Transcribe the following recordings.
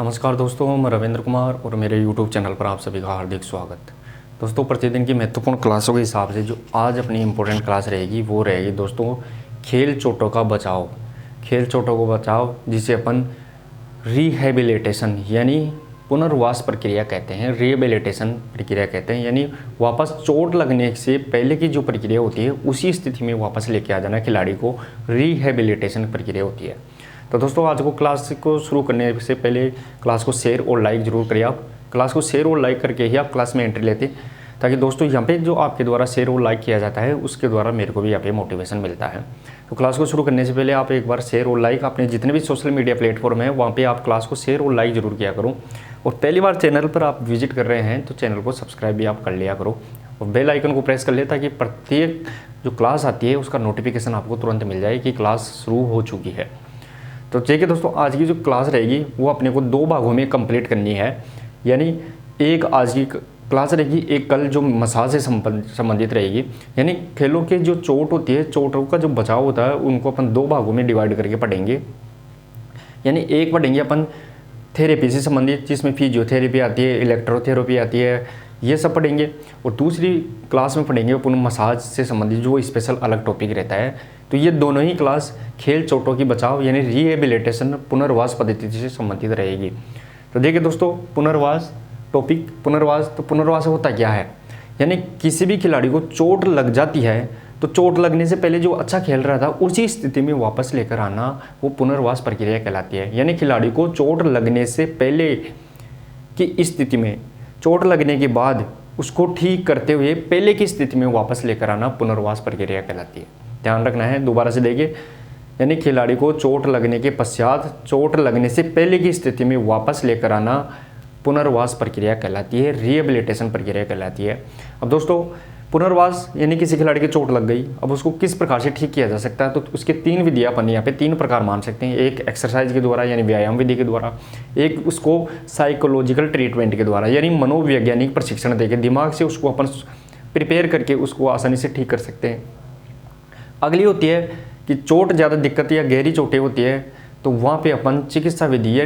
नमस्कार दोस्तों, मैं रविंद्र कुमार और मेरे YouTube चैनल पर आप सभी का हार्दिक स्वागत। दोस्तों, प्रतिदिन की महत्वपूर्ण क्लासों के हिसाब से जो आज अपनी इम्पोर्टेंट क्लास रहेगी वो रहेगी दोस्तों खेल चोटों का बचाव। खेल चोटों को बचाव जिसे अपन रिहेबिलिटेशन यानी पुनर्वास प्रक्रिया कहते हैं, रिहेबिलिटेशन प्रक्रिया कहते हैं, यानी वापस चोट लगने से पहले की जो प्रक्रिया होती है उसी स्थिति में वापस लेके आ जाना खिलाड़ी को रिहेबिलिटेशन प्रक्रिया होती है। तो दोस्तों, आज को क्लास को शुरू करने से पहले क्लास को शेयर और लाइक जरूर करिए। आप क्लास को शेयर और लाइक करके ही आप क्लास में एंट्री लेते, ताकि दोस्तों यहाँ पे जो आपके द्वारा शेयर और लाइक किया जाता है उसके द्वारा मेरे को भी यहाँ पे मोटिवेशन मिलता है। तो क्लास को शुरू करने से पहले आप एक बार शेयर और लाइक अपने जितने भी सोशल मीडिया प्लेटफॉर्म है वहाँ पे आप क्लास को शेयर और लाइक जरूर किया करो। और पहली बार चैनल पर आप विजिट कर रहे हैं तो चैनल को सब्सक्राइब भी आप कर लिया करो और बेल आइकन को प्रेस कर ले, ताकि प्रत्येक जो क्लास आती है उसका नोटिफिकेशन आपको तुरंत मिल जाए कि क्लास शुरू हो चुकी है। तो देखिए दोस्तों, आज की जो क्लास रहेगी वो अपने को 2 भागों में कंप्लीट करनी है। यानी एक आज की क्लास रहेगी, एक कल जो मसाज से संबंधित रहेगी। यानी खेलों के जो चोट होती है, चोटों का जो बचाव होता है उनको अपन 2 भागों में डिवाइड करके पढ़ेंगे। यानी एक पढ़ेंगे अपन थेरेपी से संबंधित, जिसमें फिजियोथेरेपी आती है, इलेक्ट्रोथेरेपी आती है, ये सब पढ़ेंगे। और दूसरी क्लास में पढ़ेंगे अपन मसाज से संबंधित, जो स्पेशल अलग टॉपिक रहता है। तो ये दोनों ही क्लास खेल चोटों की बचाव यानी रिहेबिलिटेशन पुनर्वास पद्धति से संबंधित रहेगी। तो देखिए दोस्तों, पुनर्वास टॉपिक, तो पुनर्वास होता क्या है? यानी किसी भी खिलाड़ी को चोट लग जाती है तो चोट लगने से पहले जो अच्छा खेल रहा था उसी स्थिति में वापस लेकर आना वो पुनर्वास प्रक्रिया कहलाती है। यानी खिलाड़ी को चोट लगने से पहले की स्थिति में, चोट लगने के बाद उसको ठीक करते हुए पहले की स्थिति में वापस लेकर आना पुनर्वास प्रक्रिया कहलाती है। ध्यान रखना है, दोबारा से देखिए। यानी खिलाड़ी को चोट लगने के पश्चात चोट लगने से पहले की स्थिति में वापस लेकर आना पुनर्वास प्रक्रिया कहलाती है, रिहेबिलिटेशन प्रक्रिया कहलाती है। अब दोस्तों, पुनर्वास यानी किसी खिलाड़ी की चोट लग गई, अब उसको किस प्रकार से ठीक किया जा सकता है? तो उसके 3 विधियाँ अपन यहाँ पे 3 प्रकार मान सकते हैं। एक एक्सरसाइज के द्वारा यानी व्यायाम विधि के द्वारा, एक उसको साइकोलॉजिकल ट्रीटमेंट के द्वारा यानी मनोवैज्ञानिक प्रशिक्षण देकर दिमाग से उसको अपन प्रिपेयर करके उसको आसानी से ठीक कर सकते हैं। अगली होती है कि चोट ज़्यादा दिक्कत या गहरी चोटें होती है तो वहाँ पे अपन चिकित्सा विधि या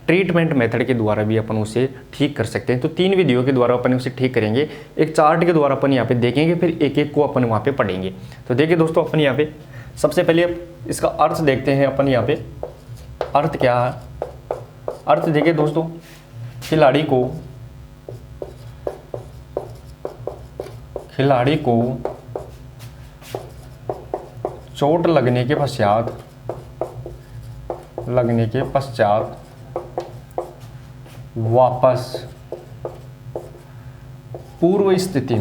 ट्रीटमेंट मेथड के द्वारा भी अपन उसे ठीक कर सकते हैं। तो 3 विधियों के द्वारा अपन उसे ठीक करेंगे। एक चार्ट के द्वारा अपन यहाँ पे देखेंगे, फिर एक एक को अपन वहाँ पे पढ़ेंगे। तो देखिए दोस्तों, अपन यहाँ पे सबसे पहले इसका अर्थ देखते हैं। अपन यहाँ पे अर्थ क्या है? अर्थ देखिए दोस्तों, खिलाड़ी को चोट लगने के पश्चात वापस पूर्व स्थिति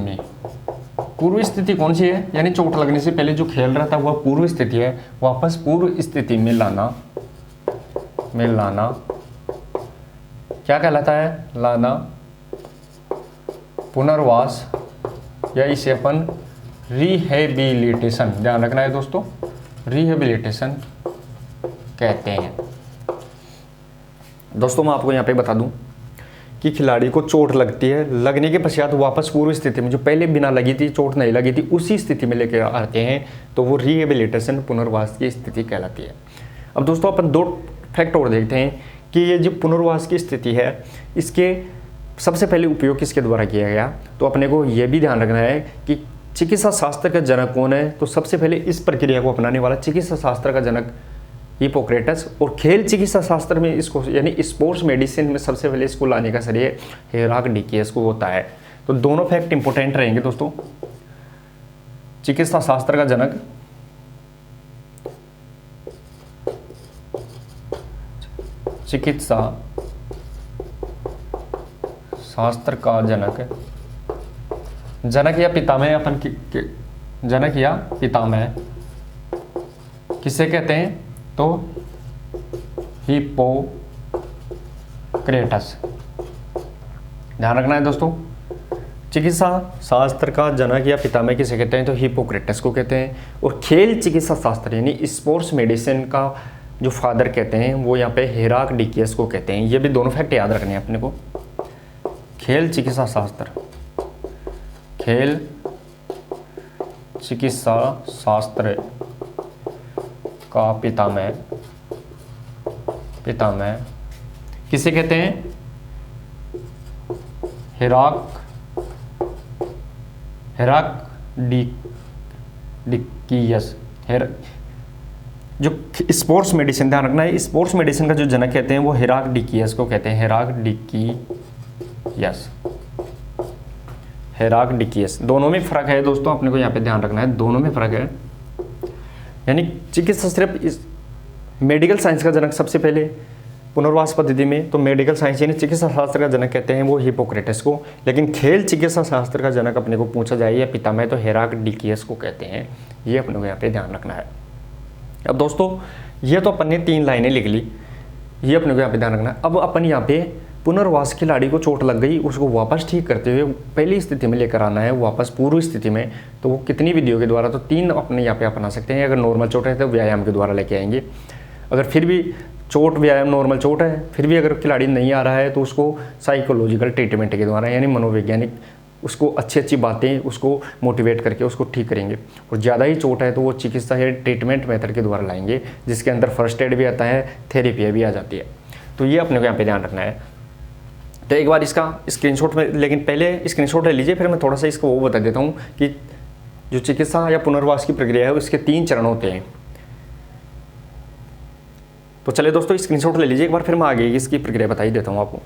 कौन सी है? यानी चोट लगने से पहले जो खेल रहा था वह पूर्व स्थिति है, वापस पूर्व स्थिति में लाना क्या कहलाता है? लाना पुनर्वास, या इसे अपन रिहेबिलिटेशन, ध्यान रखना है दोस्तों, रिहेबिलिटेशन कहते हैं। दोस्तों, मैं आपको यहाँ पे बता दूं कि खिलाड़ी को चोट लगती है, लगने के पश्चात वापस पूर्व स्थिति में, जो पहले बिना लगी थी, चोट नहीं लगी थी, उसी स्थिति में लेकर आते हैं तो वो रिहेबिलिटेशन पुनर्वास की स्थिति कहलाती है। अब दोस्तों, अपन 2 फैक्ट और देखते हैं कि ये जो पुनर्वास की स्थिति है इसके सबसे पहले उपयोग किसके द्वारा किया गया। तो अपने को यह भी ध्यान रखना है कि चिकित्सा शास्त्र का जनक कौन है? तो सबसे पहले इस प्रक्रिया को अपनाने वाला चिकित्सा शास्त्र का जनक हिपोक्रेटस, और खेल चिकित्सा शास्त्र में इसको यानी स्पोर्ट्स मेडिसिन में सबसे पहले इसको लाने का श्रेय हिप्पोक्रेटस को होता है। तो दोनों फैक्ट इंपॉर्टेंट रहेंगे दोस्तों। चिकित्सा शास्त्र का जनक जनक या पितामह, अपन जनक या पितामह किसे कहते हैं? तो हिप्पोक्रेटस। ध्यान रखना है दोस्तों, चिकित्सा शास्त्र का जनक या पितामह किसे कहते हैं? तो हिप्पोक्रेटस को कहते हैं। और खेल चिकित्सा शास्त्र यानी स्पोर्ट्स मेडिसिन का जो फादर कहते हैं वो यहाँ पे हिप्पोक्रेटस को कहते हैं। ये भी दोनों फैक्ट याद रखने हैं अपने को। खेल चिकित्सा शास्त्र का पितामह किसे कहते हैं? हेराक्लीटस। जो स्पोर्ट्स मेडिसिन, ध्यान रखना है, स्पोर्ट्स मेडिसिन का जो जनक कहते हैं वो हेराक्लीटस को कहते हैं, हेराक्लीटस। दोनों में फर्क है दोस्तों, अपने को यहाँ पे ध्यान रखना है, दोनों में फर्क है। यानी चिकित्सा सिर्फ इस मेडिकल साइंस का जनक सबसे पहले पुनर्वास पद्धति में, तो मेडिकल साइंस यानी चिकित्सा शास्त्र का जनक कहते हैं वो हिप्पोक्रेटस को, लेकिन खेल चिकित्सा शास्त्र का जनक अपने को पूछा जाए या पितामह तो हेराक्लीटस को कहते हैं। ये अपने को यहाँ पे ध्यान रखना है। अब दोस्तों ये तो अपन ने 3 लाइनें लिख ली, ये अपने को यहाँ पे ध्यान रखना है। अब अपन यहाँ पे पुनर्वास खिलाड़ी को चोट लग गई, उसको वापस ठीक करते हुए पहली स्थिति में लेकर आना है, वापस पूर्व स्थिति में, तो वो कितनी विधियों के द्वारा? तो 3 अपने यहाँ पे अपना सकते हैं। अगर नॉर्मल चोट है तो व्यायाम के द्वारा लेके आएंगे, अगर फिर भी चोट व्यायाम नॉर्मल चोट है फिर भी अगर खिलाड़ी नहीं आ रहा है तो उसको साइकोलॉजिकल ट्रीटमेंट के द्वारा यानी मनोवैज्ञानिक उसको अच्छी बातें उसको मोटिवेट करके उसको ठीक करेंगे। और ज़्यादा ही चोट है तो वो चिकित्सा या ट्रीटमेंट मेथड के द्वारा लाएंगे, जिसके अंदर फर्स्ट एड भी आता है, थेरेपी भी आ जाती है। तो ये अपने को यहाँ पे ध्यान रखना है। तो एक बार इसका स्क्रीनशॉट में, लेकिन पहले स्क्रीनशॉट ले लीजिए, फिर मैं थोड़ा सा इसको वो बता देता हूँ कि जो चिकित्सा या पुनर्वास की प्रक्रिया है उसके 3 चरण होते हैं। तो चलिए दोस्तों स्क्रीनशॉट ले लीजिए एक बार, फिर मैं आगे इसकी प्रक्रिया बता ही देता हूँ आपको।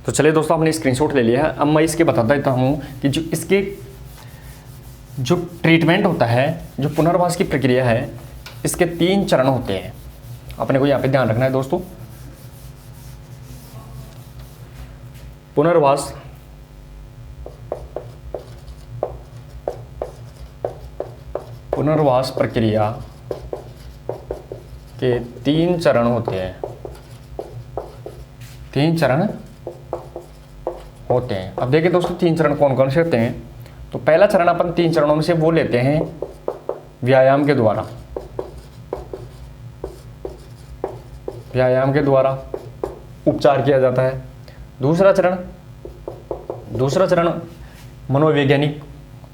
तो चलिए दोस्तों आपने स्क्रीनशॉट ले लिया है। अब मैं इसके बता देता हूँ कि जो इसके जो ट्रीटमेंट होता है, जो पुनर्वास की प्रक्रिया है, इसके 3 चरण होते हैं। अपने को यहाँ पे ध्यान रखना है दोस्तों। पुनर्वास प्रक्रिया के 3 चरण होते हैं। 3 चरण होते हैं। अब देखिए दोस्तों 3 चरण कौन कौन से होते हैं। तो पहला चरण अपन 3 चरणों में से वो लेते हैं व्यायाम के द्वारा। व्यायाम के द्वारा उपचार किया जाता है। दूसरा चरण मनोवैज्ञानिक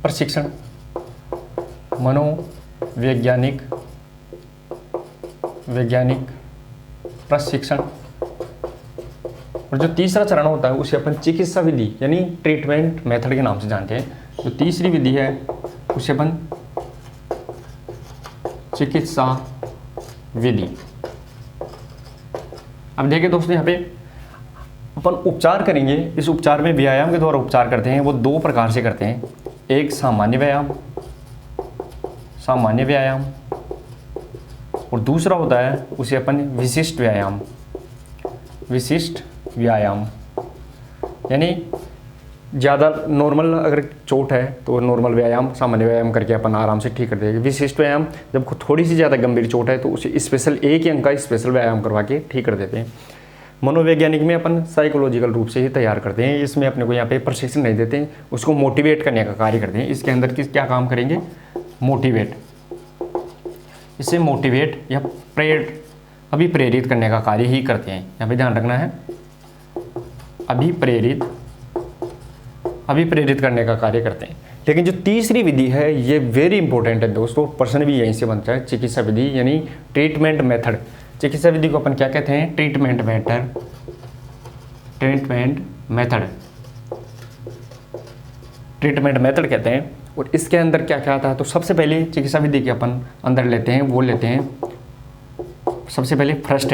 प्रशिक्षण, वैज्ञानिक प्रशिक्षण। और जो तीसरा चरण होता है उसे अपन चिकित्सा विधि यानी ट्रीटमेंट मेथड के नाम से जानते हैं। जो तीसरी विधि है उसे अपन चिकित्सा विधि। अब देखिए दोस्तों यहाँ पे अपन उपचार करेंगे। इस उपचार में व्यायाम के द्वारा उपचार करते हैं, वो 2 प्रकार से करते हैं। एक सामान्य व्यायाम और दूसरा होता है उसे अपन विशिष्ट व्यायाम। यानी ज़्यादा नॉर्मल अगर चोट है तो नॉर्मल व्यायाम, सामान्य व्यायाम करके अपन आराम से ठीक कर देंगे। विशिष्ट व्यायाम जब थोड़ी सी ज़्यादा गंभीर चोट है तो उसे स्पेशल एक ही अंक का स्पेशल व्यायाम करवा के ठीक कर देते हैं। मनोवैज्ञानिक में अपन साइकोलॉजिकल रूप से ही तैयार करते हैं। इसमें अपने को यहाँ पे प्रशिक्षण नहीं देते हैं, उसको मोटिवेट करने का कार्य करते हैं। इसके अंदर क्या काम करेंगे? मोटिवेट, इसे मोटिवेट या अभिप्रेरित करने का कार्य ही करते हैं। यहाँ पे ध्यान रखना है, अभिप्रेरित करने का कार्य करते हैं। लेकिन जो तीसरी विधि है ये वेरी इंपॉर्टेंट है दोस्तों, प्रश्न भी यहीं से बनता है। चिकित्सा विधि यानी ट्रीटमेंट मेथड। चिकित्सा विधि को अपन क्या कहते हैं? ट्रीटमेंट मेथड कहते हैं। और इसके अंदर क्या क्या आता है? तो सबसे पहले चिकित्सा विधि के अपन अंदर लेते हैं, वो लेते हैं सबसे पहले फर्स्ट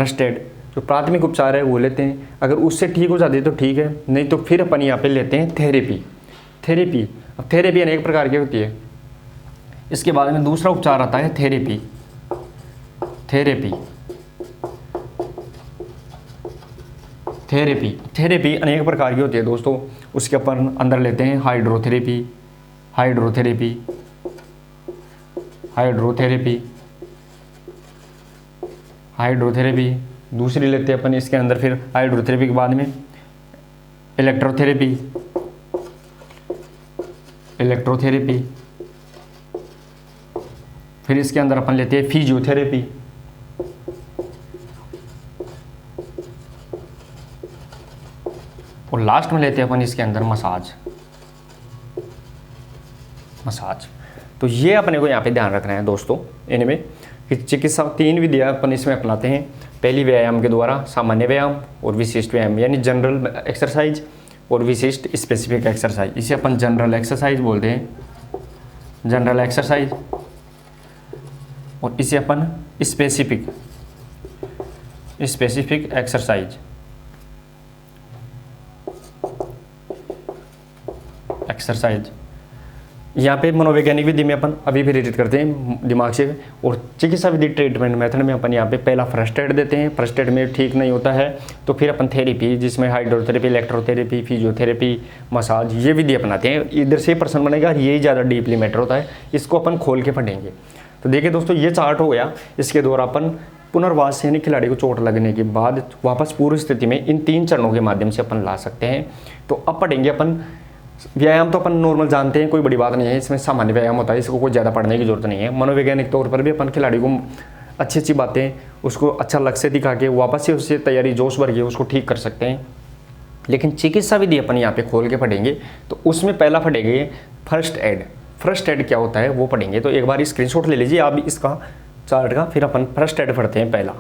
एड जो प्राथमिक उपचार है वो लेते हैं। अगर उससे ठीक हो जाती है तो ठीक है, नहीं तो फिर अपन यहाँ पे लेते हैं थेरेपी। अब थेरेपी अनेक प्रकार की होती है। इसके बाद में दूसरा उपचार आता है थेरेपी। थेरेपी अनेक प्रकार की होती है दोस्तों। उसके अपन अंदर लेते हैं हाइड्रोथेरेपी। दूसरी लेते हैं अपन इसके अंदर फिर हाइड्रोथेरेपी के बाद में इलेक्ट्रोथेरेपी। फिर इसके अंदर अपन लेते हैं फिजियोथेरेपी। और लास्ट में लेते हैं अपन इसके अंदर मसाज। तो ये अपने को यहाँ पे ध्यान रखना है दोस्तों इनमें कि चिकित्सा 3 विधियाँ अपन इसमें अपनाते हैं। पहली व्यायाम के द्वारा सामान्य व्यायाम और विशिष्ट व्यायाम, यानी जनरल एक्सरसाइज और विशिष्ट स्पेसिफिक एक्सरसाइज। इसे अपन जनरल एक्सरसाइज बोलते हैं, जनरल एक्सरसाइज, और इसे अपन स्पेसिफिक एक्सरसाइज यहाँ पे मनोवैज्ञानिक विधि में अपन अभी भी रिलेट करते हैं दिमाग से, और चिकित्सा विधि ट्रीटमेंट मेथड में अपन यहाँ पे पहला फर्स्ट एड देते हैं। फर्स्ट एड में ठीक नहीं होता है तो फिर अपन थेरेपी, जिसमें हाइड्रोथेरेपी, इलेक्ट्रोथेरेपी, फिजियोथेरेपी, मसाज, ये विधि अपनाते हैं। इधर से प्रश्न बनेगा, यही ज़्यादा डीपली मैटर होता है, इसको अपन खोल के पढ़ेंगे। तो देखिए दोस्तों, ये चार्ट हो गया। इसके द्वारा अपन पुनर्वास यानी खिलाड़ी को चोट लगने के बाद वापस पूर्व स्थिति में इन 3 चरणों के माध्यम से अपन ला सकते हैं। तो अब पढ़ेंगे अपन व्यायाम। तो अपन नॉर्मल जानते हैं, कोई बड़ी बात नहीं है, इसमें सामान्य व्यायाम होता है, इसको कोई ज़्यादा पढ़ने की जरूरत नहीं है। मनोवैज्ञानिक तौर पर भी अपन खिलाड़ी को अच्छी बातें, उसको अच्छा लक्ष्य दिखा के वापस से उससे तैयारी जोश भर के उसको ठीक कर सकते हैं। लेकिन चिकित्सा विधि अपन यहाँ पे खोल के पढ़ेंगे, तो उसमें पहला पढ़ेंगे फर्स्ट एड। फर्स्ट एड क्या होता है वो पढ़ेंगे। तो एक बार स्क्रीनशॉट ले लीजिए आप इसका चार्ट का, फिर अपन फर्स्ट एड पढ़ते हैं पहला।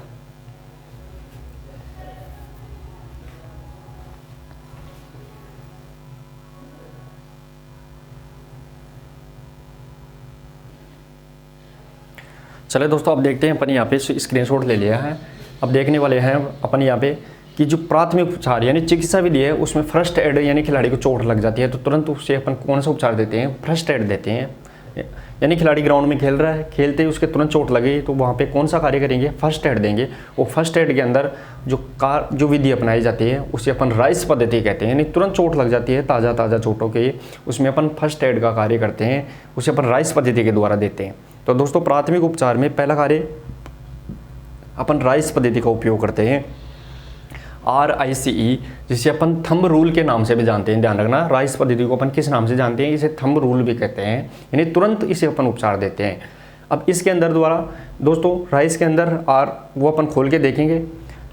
चले दोस्तों, अब देखते हैं अपन यहाँ पे स्क्रीनशॉट ले लिया है। अब देखने वाले हैं अपन यहाँ पे कि जो प्राथमिक उपचार यानी चिकित्सा विधि है, उसमें फर्स्ट एड यानी खिलाड़ी को चोट लग जाती है तो तुरंत उससे अपन कौन सा उपचार देते हैं? फर्स्ट एड देते हैं। यानी खिलाड़ी ग्राउंड में खेल रहा है, खेलते ही उसके तुरंत चोट लगी तो वहाँ पे कौन सा कार्य करेंगे? फर्स्ट एड देंगे। और फर्स्ट एड के अंदर जो विधि अपनाई जाती है उसे अपन राइस पद्धति कहते हैं। यानी तुरंत चोट लग जाती है, ताज़ा चोटों के, उसमें अपन फर्स्ट एड का कार्य करते हैं, उसे अपन राइस पद्धति के द्वारा देते हैं। तो दोस्तों, प्राथमिक उपचार में पहला कार्य अपन राइस पद्धति का उपयोग करते हैं, RICE, जिसे अपन थंब रूल के नाम से भी जानते हैं। ध्यान रखना, राइस पद्धति को अपन किस नाम से जानते हैं? इसे थंब रूल भी कहते हैं, यानी तुरंत इसे अपन उपचार देते हैं। अब इसके अंदर द्वारा दोस्तों, राइस के अंदर वो अपन खोल के देखेंगे,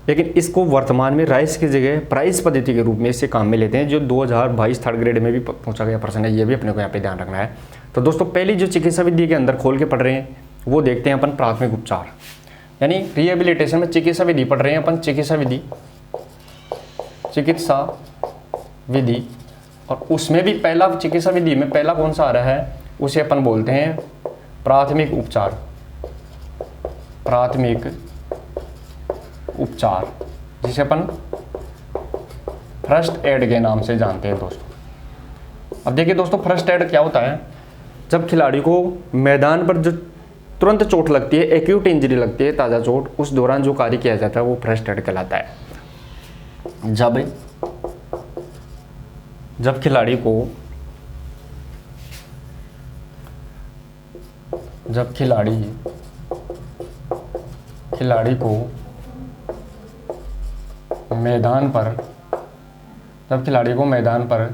लेकिन इसको वर्तमान में राइस की जगह प्राइस पद्धति के रूप में इसे काम में लेते हैं, जो 2022 थर्ड ग्रेड में भी पूछा गया प्रश्न है। ये भी अपने को यहाँ पे ध्यान रखना है। तो दोस्तों, पहली जो चिकित्सा विधि के अंदर खोल के पढ़ रहे हैं वो देखते हैं अपन प्राथमिक उपचार, यानी रिहेबिलिटेशन में चिकित्सा विधि पढ़ रहे हैं अपन। चिकित्सा विधि, और उसमें भी पहला चिकित्सा विधि में पहला कौन सा आ रहा है? उसे अपन बोलते हैं प्राथमिक उपचार, जिसे अपन फर्स्ट एड के नाम से जानते हैं दोस्तों। अब देखिए दोस्तों, फर्स्ट एड क्या होता है? जब खिलाड़ी को मैदान पर जो तुरंत चोट लगती है, एक्यूट इंजरी लगती है, ताज़ा चोट, उस दौरान जो कार्य किया जाता है वो फर्स्ट एड कहलाता है। जब खिलाड़ी को मैदान पर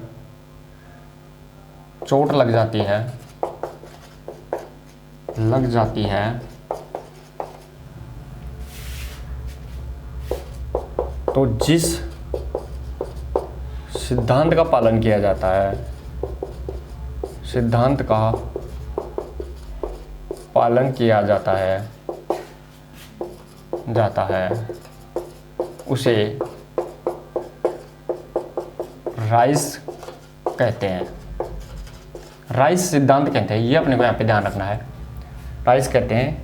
चोट लग जाती है तो जिस सिद्धांत का पालन किया जाता है, उसे राइस कहते हैं। राइस सिद्धांत कहते हैं, ये अपने को यहाँ पे ध्यान रखना है। राइस कहते हैं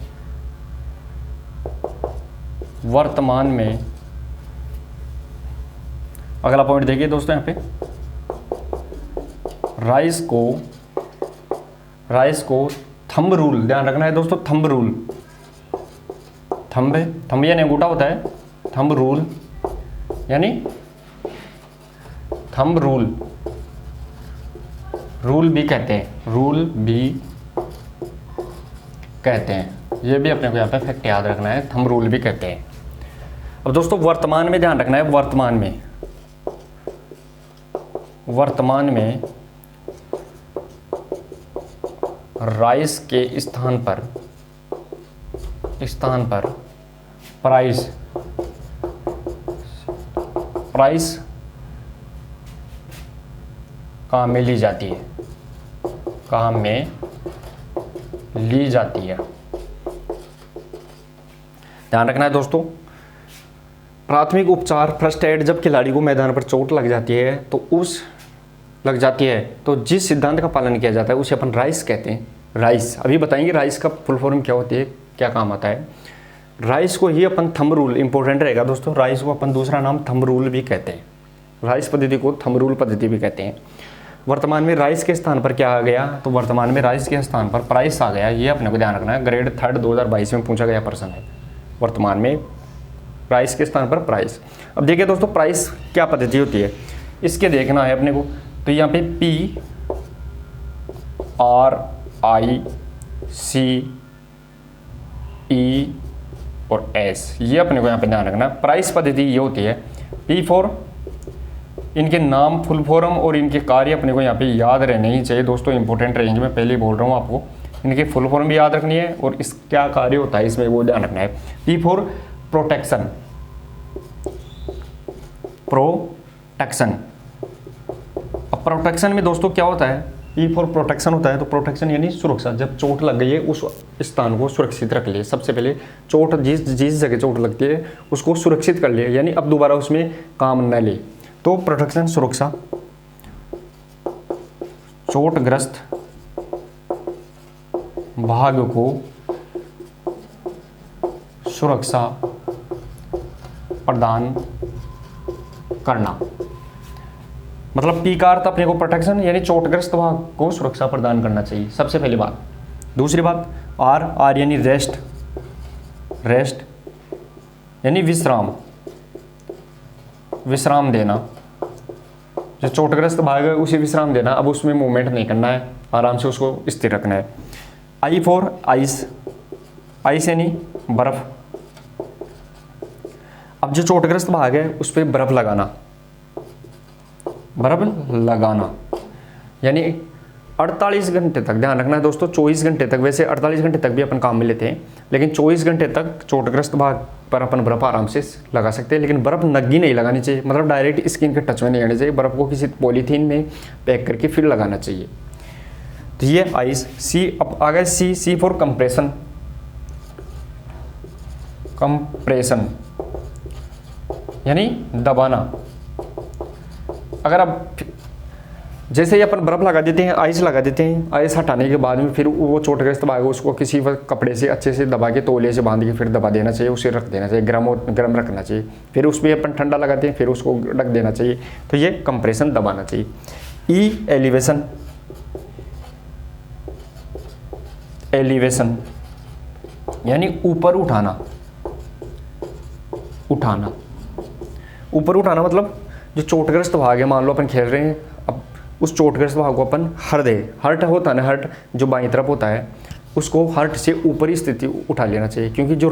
वर्तमान में। अगला पॉइंट देखिए दोस्तों, यहाँ पे राइस को थंब रूल, ध्यान रखना है दोस्तों। थंब रूल, थंब यानी अंगूठा होता है, थंब रूल यानी थंब रूल भी कहते हैं। ये भी अपने को यहाँ पे फैक्ट याद रखना है, थंब रूल भी कहते हैं। अब दोस्तों, वर्तमान में ध्यान रखना है। वर्तमान में राइस के स्थान पर प्राइस काम में ली जाती है। ली जाती है। ध्यान रखना है दोस्तों, प्राथमिक उपचार फर्स्ट एड, जब खिलाड़ी को मैदान पर चोट लग जाती है तो जिस सिद्धांत का पालन किया जाता है उसे अपन राइस कहते हैं। राइस अभी बताएंगे राइस का फुल फॉर्म क्या होती है, क्या काम आता है। राइस को ही अपन थंब रूल, इंपॉर्टेंट रहेगा दोस्तों, राइस को अपन दूसरा नाम थंब रूल भी कहते हैं। राइस पद्धति को थंब रूल पद्धति भी कहते हैं। वर्तमान में राइस के स्थान पर क्या आ गया, तो वर्तमान में राइस के स्थान पर प्राइस आ गया। ये अपने को ध्यान रखना है, ग्रेड 3 2022 में पूछा गया प्रश्न है। वर्तमान में प्राइस के स्थान पर प्राइस। अब देखिए दोस्तों, प्राइस क्या पद्धति होती है, इसके देखना है अपने को। तो यहाँ पे PRICE और S, ये अपने को यहाँ पे ध्यान रखना। प्राइस पद्धति ये होती है। P फॉर इनके नाम, फुल फॉर्म और इनके कार्य अपने को यहाँ पे याद रहने ही चाहिए दोस्तों, इंपॉर्टेंट रहेंगे। मैं पहले ही बोल रहा हूँ आपको, इनके फुल फॉर्म भी याद रखनी है और इस क्या कार्य होता है इसमें वो ध्यान रखना है। P for protection, protection. अब प्रोटेक्शन में दोस्तों क्या होता है, P फॉर प्रोटेक्शन होता है। तो प्रोटेक्शन यानी सुरक्षा, जब चोट लग गई है उस स्थान को सुरक्षित रख लिए। सबसे पहले चोट जिस जगह चोट लगती है उसको सुरक्षित कर लिए, यानी अब दोबारा उसमें काम न ले। तो प्रोटेक्शन सुरक्षा, चोटग्रस्त भाग को सुरक्षा प्रदान करना। मतलब पी का अर्थ अपने को प्रोटेक्शन यानी चोटग्रस्त भाग को सुरक्षा प्रदान करना चाहिए, सबसे पहली बात। दूसरी बात आर यानी रेस्ट, रेस्ट यानी विश्राम, विश्राम देना। जो चोटग्रस्त भाग है उसे विश्राम देना, अब उसमें मूवमेंट नहीं करना है, आराम से उसको स्थिर रखना है। आई फॉर आइस, आइस यानी बर्फ। अब जो चोटग्रस्त भाग है उस पर बर्फ लगाना, बर्फ लगाना यानी 48 घंटे तक। ध्यान रखना है दोस्तों, 24 घंटे तक, वैसे 48 घंटे तक भी अपन काम में लेते हैं, लेकिन 24 घंटे तक चोटग्रस्त भाग पर अपन बर्फ आराम से लगा सकते हैं। लेकिन बर्फ नग्गी नहीं लगानी चाहिए, मतलब डायरेक्ट स्किन के टच में नहीं आनी चाहिए। बर्फ को किसी पॉलीथीन में पैक करके फिर लगाना चाहिए। तो ये आइस। सी, अब आ गया सी फॉर कंप्रेशन, कंप्रेशन यानी दबाना। अगर आप जैसे ही अपन बर्फ लगा देते हैं, आइस लगा देते हैं, आइस हटाने के बाद में फिर वो चोटग्रस्त भाग है उसको किसी कपड़े से अच्छे से दबा के, तौलिए से बांध के फिर दबा देना चाहिए, उसे रख देना चाहिए, गर्म रखना चाहिए। फिर उसमें अपन ठंडा लगाते हैं, फिर उसको ढक देना चाहिए। तो ये कंप्रेशन दबाना चाहिए। ई एलिवेशन, एलिवेशन यानी ऊपर उठाना, उठाना। ऊपर उठाना मतलब जो चोटग्रस्त भाग है, मान लो अपन खेल रहे हैं, अब उस चोटग्रस्त भाग को अपन हर्ट होता है ना, हर्ट जो बाईं तरफ होता है, उसको हर्ट से ऊपरी स्थिति उठा लेना चाहिए, क्योंकि जो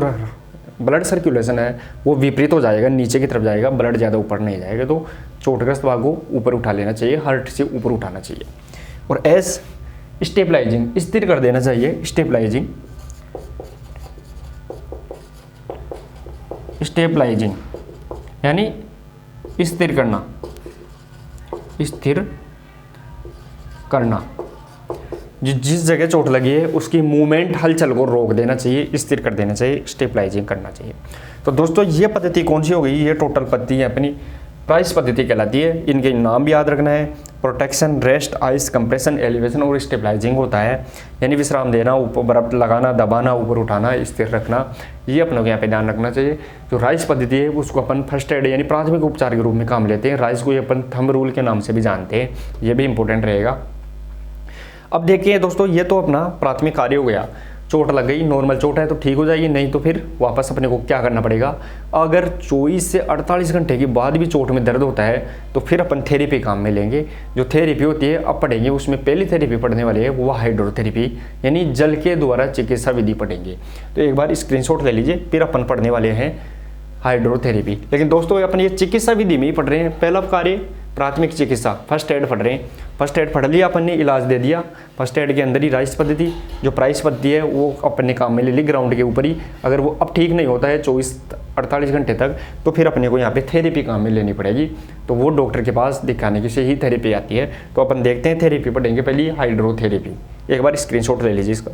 ब्लड सर्कुलेशन है वो विपरीत हो जाएगा, नीचे की तरफ जाएगा, ब्लड ज़्यादा ऊपर नहीं जाएगा। तो चोटग्रस्त भाग को ऊपर उठा लेना चाहिए, हर्ट से ऊपर उठाना चाहिए। और एस स्टेबलाइजिंग, स्थिर कर देना चाहिए, स्टेबलाइजिंग, स्टेबलाइजिंग यानी स्थिर करना, स्थिर करना। जिस जगह चोट लगी है उसकी मूवमेंट, हलचल को रोक देना चाहिए, स्थिर कर देना चाहिए, स्टेबलाइजिंग करना चाहिए। तो दोस्तों ये पद्धति कौन सी हो गई, ये टोटल पद्धति है अपनी प्राइस पद्धति कहलाती है। इनके नाम भी याद रखना है, protection, rest, ice, compression, elevation और स्टेबलाइजिंग होता है, यानी विश्राम देना, ऊपर बर्फ लगाना, दबाना, ऊपर उठाना, स्थिर रखना। ये अपनों को यहाँ पे ध्यान रखना चाहिए। जो राइस पद्धति है उसको अपन फर्स्ट एड यानी प्राथमिक उपचार के रूप में काम लेते हैं। राइस को ये अपन थंब रूल के नाम से भी जानते हैं, ये भी इंपॉर्टेंट रहेगा। अब देखिए दोस्तों, ये तो अपना प्राथमिक कार्य हो गया। चोट लग गई, नॉर्मल चोट है तो ठीक हो जाएगी, नहीं तो फिर वापस अपने को क्या करना पड़ेगा। अगर 24 से 48 घंटे के बाद भी चोट में दर्द होता है तो फिर अपन थेरेपी काम में लेंगे। जो थेरेपी होती है अब पढ़ेंगे, उसमें पहली थेरेपी पढ़ने वाली है वो हाइड्रोथेरेपी यानी जल के द्वारा चिकित्सा विधि पढ़ेंगे। तो एक बार स्क्रीनशॉट ले लीजिए, फिर अपन पढ़ने वाले हैं हाइड्रोथेरेपी। लेकिन दोस्तों अपन ये चिकित्सा विधि में ही पढ़ रहे हैं। पहला कार्य प्राथमिक चिकित्सा, फर्स्ट एड पढ़ रहे हैं। फर्स्ट एड पढ़ लिया अपन ने, इलाज दे दिया। फर्स्ट एड के अंदर ही राइस पद्धति, जो प्राइस पद्धति है वो अपन ने काम में ले ली ग्राउंड के ऊपर ही। अगर वो अब ठीक नहीं होता है 24-48 घंटे तक, तो फिर अपने को यहाँ पे थेरेपी काम में लेनी पड़ेगी। तो वो डॉक्टर के पास दिखाने की से ही थेरेपी आती है। तो अपन देखते हैं, थेरेपी पढ़ेंगे पहले हाइड्रोथेरेपी। एक बार स्क्रीनशॉट ले लीजिए इसका।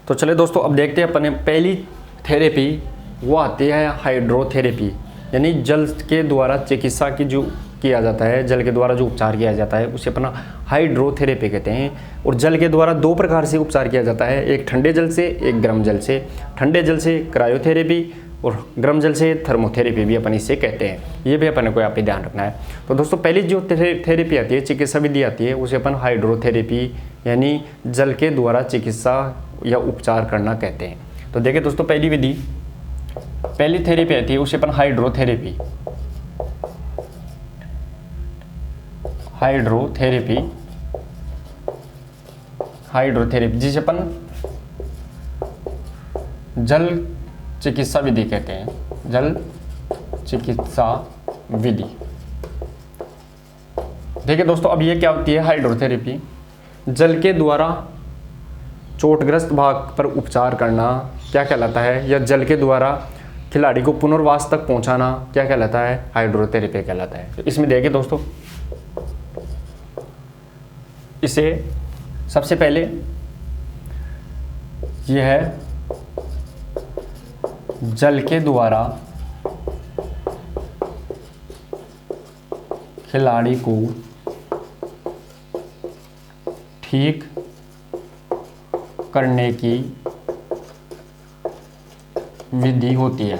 तो चले दोस्तों, अब देखते हैं अपने पहली थेरेपी, वो आती है हाइड्रोथेरेपी, यानी जल के द्वारा चिकित्सा की जो किया जाता है, जल के द्वारा जो उपचार किया जाता है उसे अपना हाइड्रोथेरेपी कहते हैं। और जल के द्वारा दो प्रकार से उपचार किया जाता है, एक ठंडे जल से, एक गर्म जल से। ठंडे जल से क्रायोथेरेपी और गर्म जल से थर्मोथेरेपी भी अपन इसे कहते हैं। ये भी अपन को यहाँ पे ध्यान रखना है। तो दोस्तों पहली जो थेरेपी आती है, चिकित्सा विधि आती है, उसे अपन हाइड्रोथेरेपी यानी जल के द्वारा चिकित्सा या उपचार करना कहते हैं। तो देखिए दोस्तों, पहली विधि, पहली थेरेपी आती है उसे अपन हाइड्रोथेरेपी जिसे अपन जल चिकित्सा विधि कहते हैं, जल चिकित्सा विधि। देखिए दोस्तों, अब ये क्या होती है हाइड्रोथेरेपी, जल के द्वारा चोटग्रस्त भाग पर उपचार करना क्या कहलाता है, या जल के द्वारा खिलाड़ी को पुनर्वास तक पहुंचाना क्या कहलाता है, हाइड्रोथेरेपी कहलाता है। तो इसमें देखिए दोस्तों, इसे सबसे पहले यह है जल के द्वारा खिलाड़ी को ठीक करने की विधि होती है।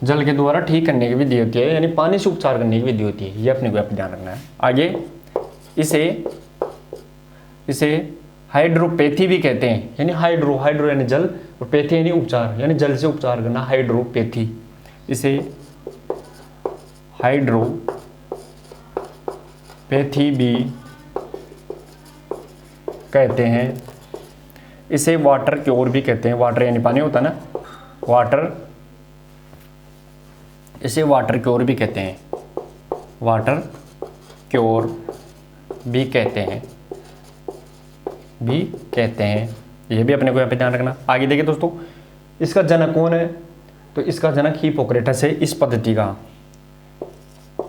जल के द्वारा ठीक करने की विधि होती है, यानी पानी से उपचार करने की विधि होती है। ये अपने को ध्यान रखना है। आगे इसे हाइड्रोपैथी भी कहते हैं, यानी हाइड्रो यानी जल और पैथी यानी उपचार, यानी जल से उपचार करना, हाइड्रोपैथी। इसे हाइड्रोपैथी भी कहते हैं। इसे वाटर क्योर भी कहते हैं। वाटर यानी पानी होता है ना, वाटर, इसे वाटर क्योर भी कहते हैं, वाटर क्योर भी कहते हैं। ये भी अपने को यहाँ पे ध्यान रखना। आगे देखिए दोस्तों, इसका जनक कौन है, तो इसका जनक हिप्पोक्रेटस है। इस पद्धति का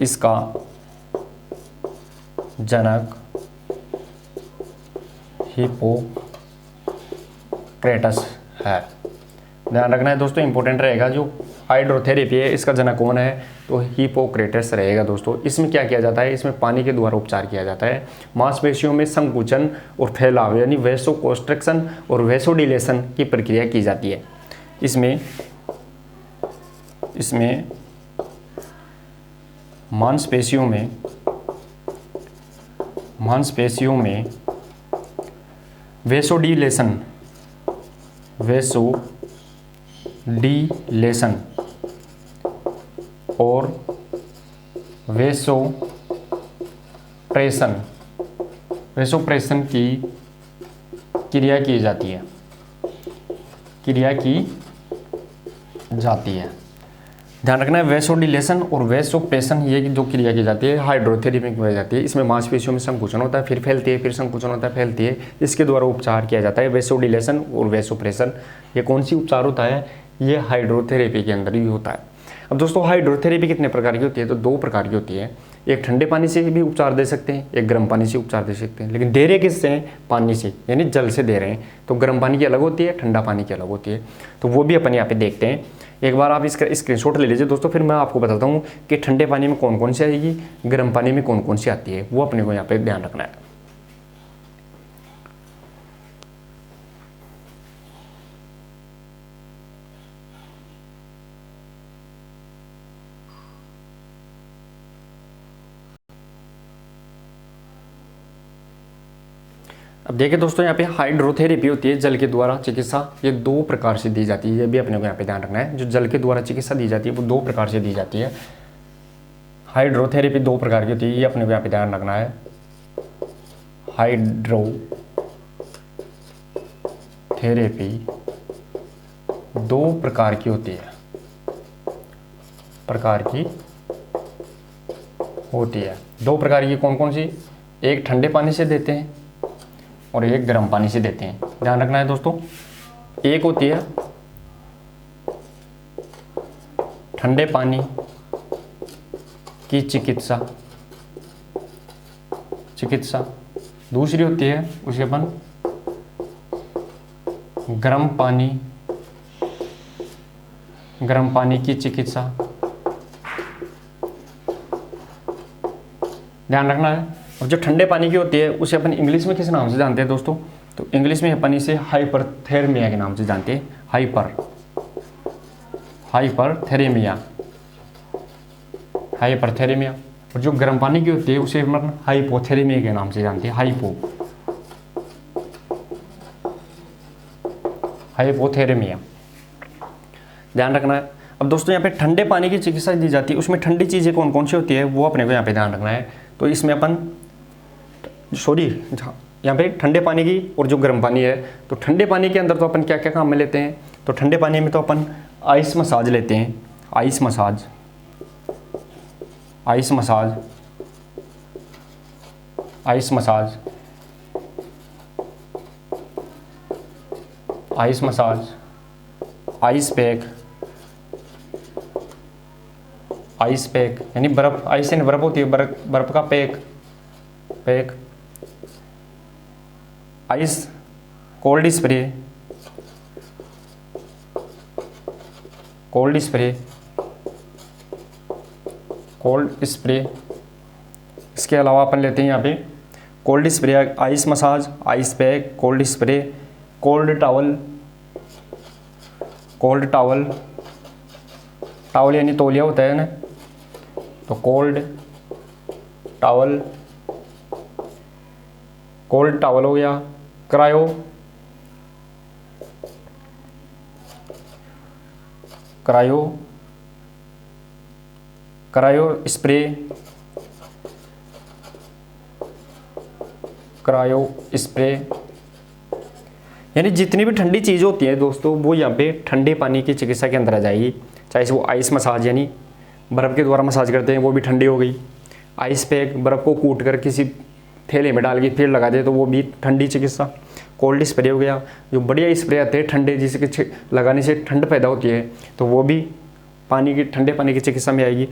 इसका जनक हिप्पोक्रेटस है। ध्यान रखना है दोस्तों, इंपॉर्टेंट रहेगा। जो हाइड्रोथेरेपी है, इसका जनक कौन है, तो हिप्पोक्रेटस रहेगा दोस्तों। इसमें क्या किया जाता है, इसमें पानी के द्वारा उपचार किया जाता है। मांसपेशियों में संकुचन और फैलाव यानी वैसोकॉन्स्ट्रिक्शन और वैसोडिलेशन की प्रक्रिया की जाती है। इसमें मांसपेशियों में वैसोडिलेशन और वैसोप्रेशन की क्रिया की जाती है। ध्यान रखना है, वैसोडिलेशन और वैसोप्रेशन ये जो क्रिया की जाती है हाइड्रोथेरेपी की जाती है। इसमें मांसपेशियों में संकुचन होता है, फिर फैलती है, फिर संकुचन होता है, फैलती है। इसके द्वारा उपचार किया जाता है वैसोडिलेशन और वैसोप्रेशन। ये कौन सी उपचार होता है, ये हाइड्रोथेरेपी के अंदर ही होता है। अब दोस्तों थेरेपी कितने प्रकार की होती है, तो दो प्रकार की होती है। एक ठंडे पानी से भी उपचार दे सकते हैं, एक गर्म पानी से उपचार दे सकते हैं। लेकिन दे रहे किससे हैं, पानी से, यानी जल से दे रहे हैं। तो गर्म पानी की अलग होती है, ठंडा पानी की अलग होती है। तो वो भी अपन यहाँ पे देखते हैं। एक बार आप इसका स्क्रीनशॉट ले लीजिए दोस्तों, फिर मैं आपको बताता हूँ कि ठंडे पानी में कौन कौन सी आएगी, गर्म पानी में कौन कौन सी आती है। वो अपने को यहाँ पे ध्यान रखना है। अब देखिए दोस्तों, यहाँ पे हाइड्रोथेरेपी होती है, जल के द्वारा चिकित्सा। ये दो प्रकार से दी जाती है, ये भी अपने को यहाँ पे ध्यान रखना है। जो जल के द्वारा चिकित्सा दी जाती है वो दो प्रकार से दी जाती है। हाइड्रोथेरेपी दो प्रकार की होती है, ये अपने को यहाँ पे ध्यान रखना है। हाइड्रोथेरेपी दो प्रकार की होती है, दो प्रकार की कौन कौन सी, एक ठंडे पानी से देते हैं और एक गर्म पानी से देते हैं। ध्यान रखना है दोस्तों, एक होती है ठंडे पानी की चिकित्सा, दूसरी होती है उसे अपन गर्म पानी की चिकित्सा। ध्यान रखना है। और जो ठंडे पानी की होती है उसे अपन इंग्लिश में किस नाम से जानते हैं दोस्तों? तो इंग्लिश में अपन इसे हाइपरथेर्मिया के नाम से जानते हैं। हाइपरथेरेमिया। और जो गर्म पानी की होती है उसे अपन हाइपोथेरेमिया के नाम से जानते हैं। हाइपोथेरेमिया। ध्यान रखना है। अब दोस्तों यहाँ पे ठंडे पानी की चिकित्सा दी जाती है, उसमें ठंडी चीज़ें कौन कौन सी होती है वो अपने को यहाँ पे ध्यान रखना है। तो इसमें यहाँ पे ठंडे पानी की और जो गर्म पानी है, तो ठंडे पानी के अंदर तो अपन क्या क्या काम में लेते हैं? तो ठंडे पानी में तो अपन आइस मसाज लेते हैं। आइस मसाज आइस पैक यानी बर्फ, आइस यानी बर्फ होती है, बर्फ का पैक। Ice cold spray. इसके अलावा अपन लेते हैं यहाँ पे cold spray, ice massage, ice pack, cold spray, cold towel यानी तौलिया होता है ना, तो कोल्ड टावल हो गया। क्रायो स्प्रे यानी जितनी भी ठंडी चीज़ होती है दोस्तों वो यहाँ पे ठंडे पानी की चिकित्सा के अंदर आ जाएगी। चाहे वो आइस मसाज यानी बर्फ़ के द्वारा मसाज करते हैं वो भी ठंडी हो गई। आइस पैक बर्फ़ को कूट कर किसी थैले में डाल के फिर लगा दे तो वो भी ठंडी चिकित्सा। कोल्ड स्प्रे हो गया, जो बढ़िया स्प्रे आते हैं ठंडे जिसके लगाने से ठंड पैदा होती है तो वो भी ठंडे पानी की चिकित्सा में आएगी।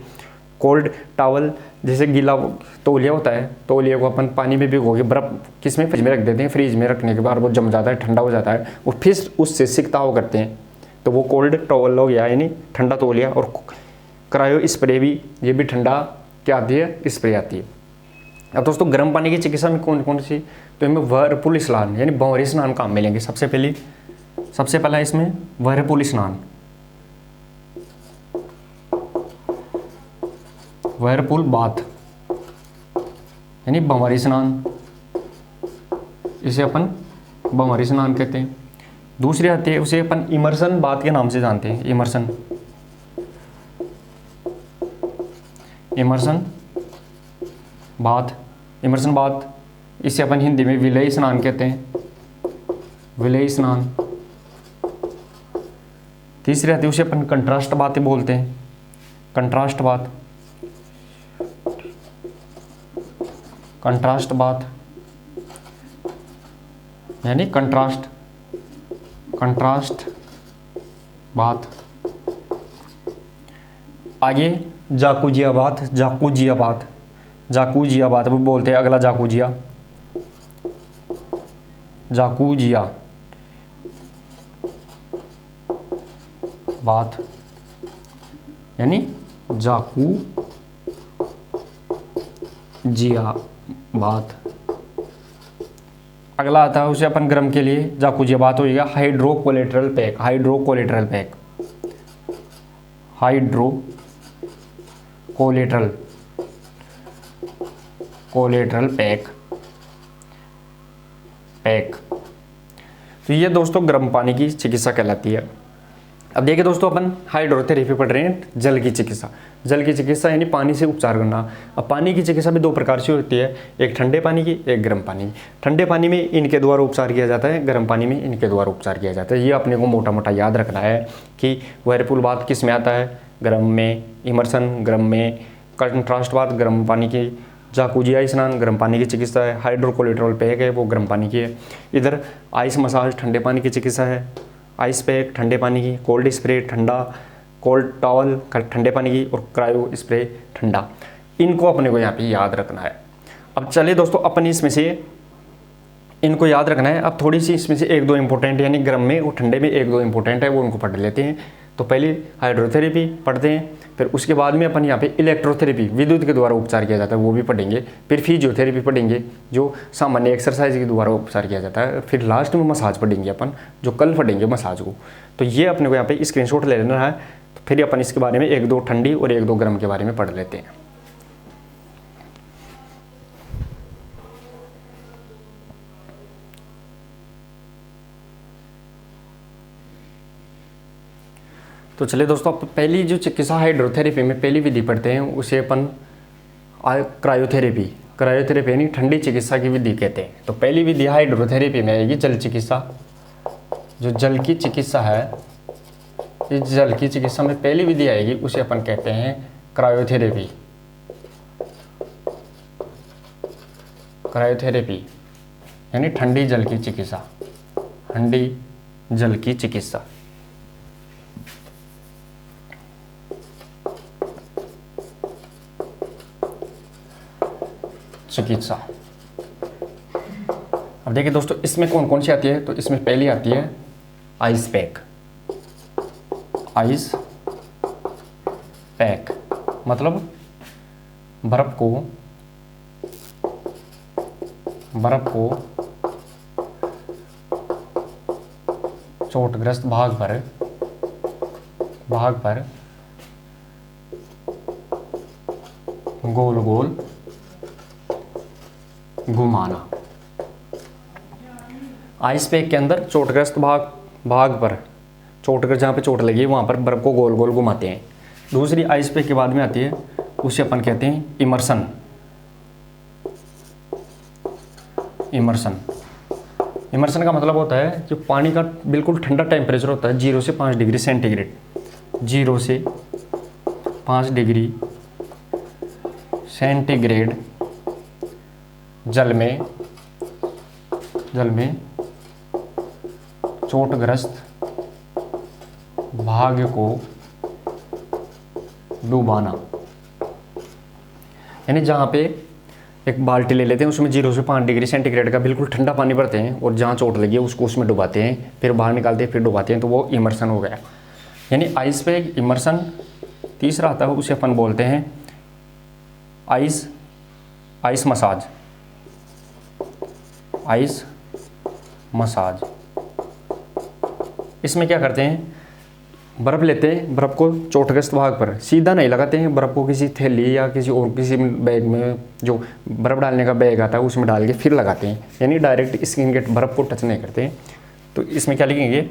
कोल्ड टावल जैसे गीला तौलिया होता है, तौलिया को अपन पानी में भिगो के बर्फ़ किस में रख देते हैं, फ्रिज में रखने के बाद वो जम जाता है, ठंडा हो जाता है, और फिर उससे सिकताव करते हैं तो वो कोल्ड टॉवल हो गया यानी ठंडा तौलिया। और क्रायो स्प्रे भी, ये भी ठंडा क्या आती है, स्प्रे आती है। अब दोस्तों गर्म पानी की चिकित्सा में कौन कौन सी? तो इनमें व्हर्लपूल स्नान यानी भंवरी स्नान काम में लेंगे। सबसे पहला इसमें व्हर्लपूल स्नान, व्हर्लपूल बाथ यानी भंवरी स्नान, इसे अपन भंवरी स्नान कहते हैं। दूसरी आती है उसे अपन इमर्सन बाथ के नाम से जानते हैं। इमर्सन बाथ इसे अपन हिंदी में विलय स्नान कहते हैं। विलय स्नान। तीसरी आती है उसे अपन कंट्रास्ट बात बोलते हैं। कंट्रास्ट बात यानी कंट्रास्ट बात। आगे जाकूजिया बात भी बोलते हैं। अगला जाकूजिया बात यानी जाकूजिया बात। अगला आता है उसे अपन गर्म के लिए जाकूजिया बात होगा हाइड्रोकोलेटरल पैक। तो ये दोस्तों गर्म पानी की चिकित्सा कहलाती है। अब देखिए दोस्तों अपन हाइड्रोथेरेपी पढ़ रहे हैं, जल की चिकित्सा यानी पानी से उपचार करना। अब पानी की चिकित्सा भी दो प्रकार से होती है, एक ठंडे पानी की, एक गर्म पानी की। ठंडे पानी में इनके द्वारा उपचार किया जाता है, गर्म पानी में इनके द्वारा उपचार किया जाता है। ये अपने को मोटा मोटा याद रखना है कि व्हर्लपूल बाथ किस में आता है, गर्म में, इमर्सन गर्म में, कंट्रास्ट बाथ गर्म पानी की, जाकूजिया स्नान गर्म पानी की चिकित्सा है, हाइड्रोकोलेटरल पैक है वो गर्म पानी की है। इधर आइस मसाज ठंडे पानी की चिकित्सा है, आइस पैक ठंडे पानी की, कोल्ड स्प्रे ठंडा, कोल्ड टॉवल ठंडे पानी की, और क्रायो स्प्रे ठंडा। इनको अपने को यहाँ पे याद रखना है। अब चलिए दोस्तों अपन इसमें से इनको याद रखना है। अब थोड़ी सी इसमें से एक दो इंपॉर्टेंट, यानी गर्म में और ठंडे में एक दो इंपॉर्टेंट है, वो उनको पढ़ लेते हैं। तो पहले हाइड्रोथेरेपी पढ़ते हैं, फिर उसके बाद में अपन यहाँ पे इलेक्ट्रोथेरेपी, विद्युत के द्वारा उपचार किया जाता है, वो भी पढ़ेंगे। फिर फिजियोथेरेपी पढ़ेंगे, जो सामान्य एक्सरसाइज के द्वारा उपचार किया जाता है। फिर लास्ट में मसाज पढ़ेंगे अपन, जो कल पढ़ेंगे मसाज को। तो ये अपने को यहाँ पे स्क्रीनशॉट ले लेना है। तो फिर अपन इसके बारे में एक दो ठंडी और एक दो गर्म के बारे में पढ़ लेते हैं। तो चलिए दोस्तों, अब पहली जो चिकित्सा हाइड्रोथेरेपी में पहली विधि पढ़ते हैं, उसे अपन क्रायोथेरेपी यानी ठंडी चिकित्सा की विधि कहते हैं। तो पहली विधि हाइड्रोथेरेपी में आएगी जल चिकित्सा। जो जल की चिकित्सा है, इस जल की चिकित्सा में पहली विधि आएगी, उसे अपन कहते हैं क्रायोथेरेपी। क्रायोथेरेपी यानी ठंडी जल की चिकित्सा, ठंडी जल की चिकित्सा। चिकित्सा। अब देखिए दोस्तों, इसमें कौन कौन सी आती है। तो इसमें पहली आती है आइस पैक। आइस पैक मतलब बर्फ को चोटग्रस्त भाग पर गोल गोल घुमाना। आइस पैक के अंदर चोटग्रस्त भाग पर, चोटग्रस्त जहाँ पे चोट लगी है वहाँ पर बर्फ को गोल गोल घुमाते हैं। दूसरी आइस पैक के बाद में आती है, उसे अपन कहते हैं इमर्शन। इमर्शन का मतलब होता है जो पानी का बिल्कुल ठंडा टेम्परेचर होता है, 0 से 5 डिग्री सेंटीग्रेड, 0 से 5 डिग्री सेंटीग्रेड जल में चोटग्रस्त भाग को डुबाना। यानी जहाँ पे एक बाल्टी ले लेते हैं, उसमें 0 से 5 डिग्री सेंटीग्रेड का बिल्कुल ठंडा पानी भरते हैं और जहाँ चोट लगी है उसको उसमें डुबाते हैं, फिर बाहर निकालते हैं, फिर डुबाते हैं, तो वो इमर्शन हो गया। यानी आइस पैक, इमर्शन। तीसरा आता है, उसे अपन बोलते हैं आइस मसाज। इसमें क्या करते हैं, बर्फ़ लेते हैं, बर्फ़ को चोटग्रस्त भाग पर सीधा नहीं लगाते हैं, बर्फ़ को किसी थैली या किसी बैग में, जो बर्फ़ डालने का बैग आता है उसमें डाल के फिर लगाते हैं। यानी डायरेक्ट स्किन के बर्फ़ को टच नहीं करते हैं। तो इसमें क्या लिखेंगे,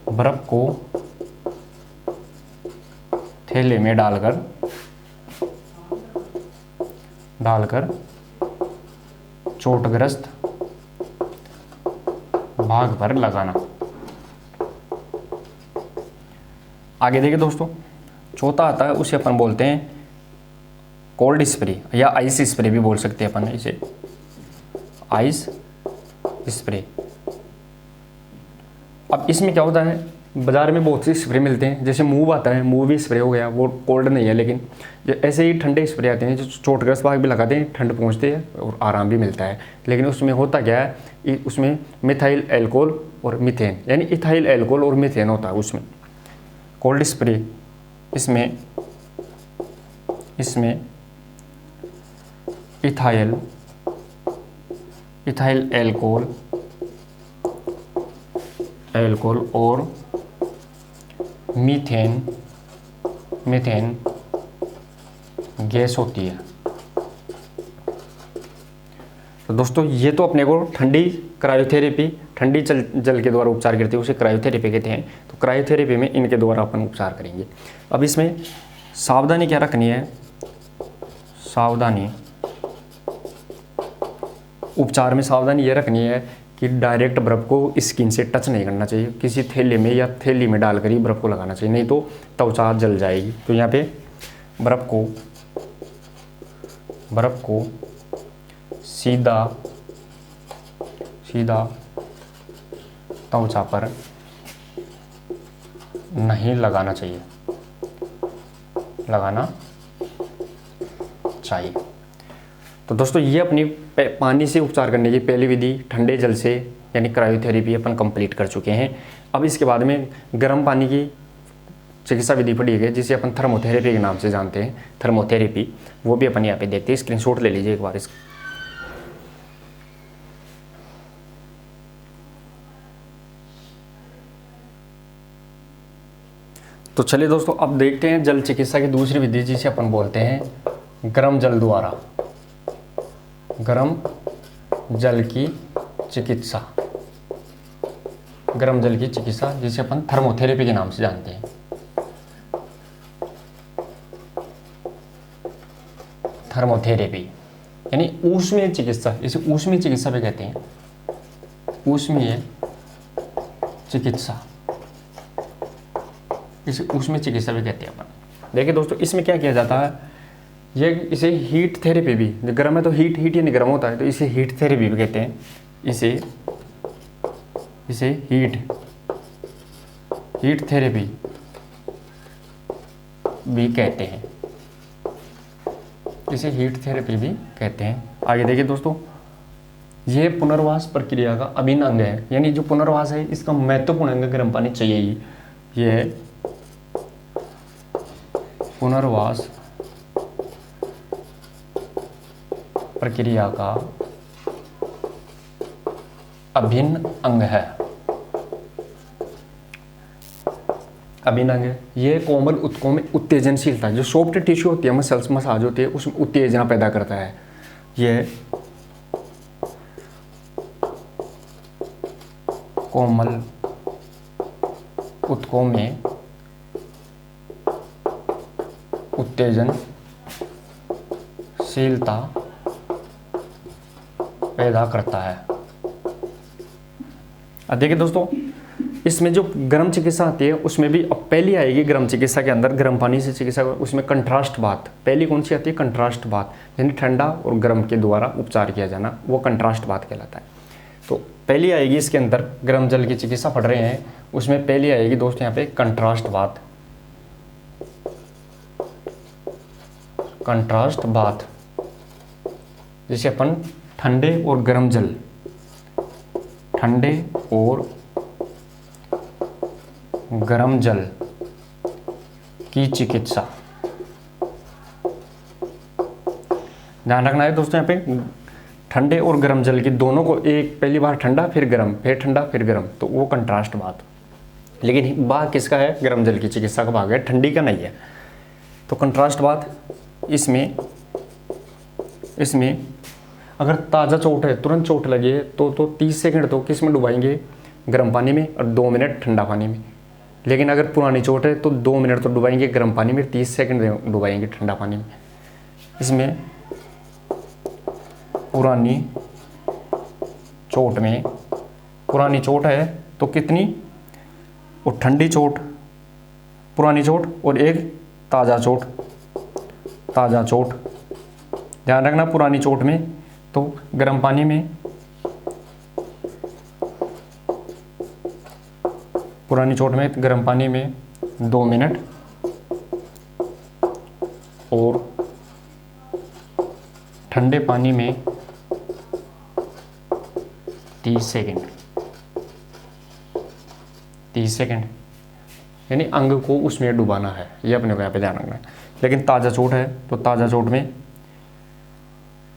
बर्फ़ को थैले में डालकर चोटग्रस्त भाग पर लगाना। आगे देखिए दोस्तों, चौथा आता है, उसे अपन बोलते हैं कोल्ड स्प्रे या आइस स्प्रे भी बोल सकते हैं अपन इसे, आइस स्प्रे। अब इसमें क्या होता है, बाज़ार में बहुत से स्प्रे मिलते हैं, जैसे मूव आता है, मूव स्प्रे हो गया, वो कोल्ड नहीं है, लेकिन जो ऐसे ही ठंडे स्प्रे आते हैं जो चोटग्रस्त भाग भी लगाते हैं, ठंड पहुंचते हैं और आराम भी मिलता है। लेकिन उसमें होता क्या है, उसमें मिथाइल एल्कोहल और मीथेन, यानी इथाइल एल्कोहल और मीथेन होता है उसमें। कोल्ड स्प्रे, इसमें इथाइल एल्कोहल और मीथेन गैस होती है। तो दोस्तों, ये तो अपने को ठंडी क्रायोथेरेपी, ठंडी जल के द्वारा उपचार करते हैं, उसे क्रायोथेरेपी कहते हैं। तो क्रायोथेरेपी में इनके द्वारा अपन उपचार करेंगे। अब इसमें सावधानी क्या रखनी है, सावधानी उपचार में सावधानी ये रखनी है कि डायरेक्ट बर्फ़ को स्किन से टच नहीं करना चाहिए, किसी थैले में या थैली में डालकर ही बर्फ़ को लगाना चाहिए, नहीं तो त्वचा जल जाएगी। तो यहाँ पे बर्फ़ को सीधा त्वचा पर नहीं लगाना चाहिए। तो दोस्तों ये अपनी पानी से उपचार करने की पहली विधि ठंडे जल से यानी क्रायोथेरेपी अपन कंप्लीट कर चुके हैं। अब इसके बाद में गर्म पानी की चिकित्सा विधि पड़ी है जिसे अपन थर्मोथेरेपी के नाम से जानते हैं, थर्मोथेरेपी, वो भी अपन यहाँ पे देखते हैं। स्क्रीनशॉट ले लीजिए एक बार इसका। तो चलिए दोस्तों अब देखते हैं जल चिकित्सा की दूसरी विधि जिसे अपन बोलते हैं गर्म जल द्वारा, गर्म जल की चिकित्सा, गर्म जल की चिकित्सा जिसे अपन थर्मोथेरेपी के नाम से जानते हैं। थर्मोथेरेपी यानी ऊष्मीय चिकित्सा, इसे ऊष्मीय चिकित्सा भी कहते हैं, ऊष्मीय चिकित्सा, इसे ऊष्मीय चिकित्सा भी कहते हैं अपन। देखिए दोस्तों इसमें क्या किया जाता है, ये इसे हीट थेरेपी भी, जो गर्म है तो हीट यानी गर्म होता है, तो इसे हीट थेरेपी भी कहते हैं, इसे हीट थेरेपी भी कहते हैं, इसे हीट थेरेपी भी कहते हैं। आगे देखिए दोस्तों, यह पुनर्वास प्रक्रिया का अभिन्न अंग है, यानी जो पुनर्वास है इसका महत्वपूर्ण अंग गर्म पानी चाहिए ही। यह पुनर्वास प्रक्रिया का अभिन्न अंग है, अभिन्न अंग है। यह कोमल ऊतकों में उत्तेजनशीलता, जो सॉफ्ट टिश्यू होती है, मसल्स मसाज होती है, उसमें उत्तेजना पैदा करता है। यह कोमल ऊतकों में उत्तेजनशीलता पैदा करता है। अब देखिए दोस्तों इसमें जो गर्म चिकित्सा आती है उसमें भी अब पहली आएगी गर्म चिकित्सा के अंदर, गर्म पानी से चिकित्सा, उसमें कंट्रास्ट बाथ पहली कौन सी आती है, कंट्रास्ट बाथ, यानी ठंडा और गर्म के द्वारा उपचार किया जाना, वो कंट्रास्ट बाथ कहलाता है। तो पहली आएगी इसके अंदर, गर्म जल की चिकित्सा पढ़ रहे हैं उसमें पहली आएगी दोस्तों यहाँ पे कंट्रास्ट बाथ, कंट्रास्ट बाथ, जिसे अपन ठंडे और गर्म जल, ठंडे और गर्म जल की चिकित्सा। ध्यान रखना है दोस्तों यहाँ पे ठंडे और गर्म जल की दोनों को, एक पहली बार ठंडा फिर गर्म, फिर ठंडा फिर गर्म, तो वो कंट्रास्ट बात। लेकिन भाग किसका है, गर्म जल की चिकित्सा का भाग है, ठंडी का नहीं है। तो कंट्रास्ट बात इसमें अगर ताज़ा चोट है, तुरंत चोट लगी है तो 30 सेकंड तो किस में डुबाएंगे, गर्म पानी में, और 2 मिनट ठंडा पानी में। लेकिन अगर पुरानी चोट है तो 2 मिनट तो डुबाएंगे गर्म पानी में, 30 सेकंड डुबाएंगे ठंडा पानी में। इसमें पुरानी चोट में, पुरानी चोट है तो कितनी, और ठंडी चोट, पुरानी चोट, और एक ताज़ा चोट, ताज़ा चोट। ध्यान रखना पुरानी चोट में तो गर्म पानी में, पुरानी चोट में गर्म पानी में 2 मिनट, और ठंडे पानी में 30 सेकंड, 30 सेकंड, यानी अंग को उसमें डुबाना है, ये अपने को यहाँ पे ध्यान रखना है। लेकिन ताज़ा चोट है तो ताज़ा चोट में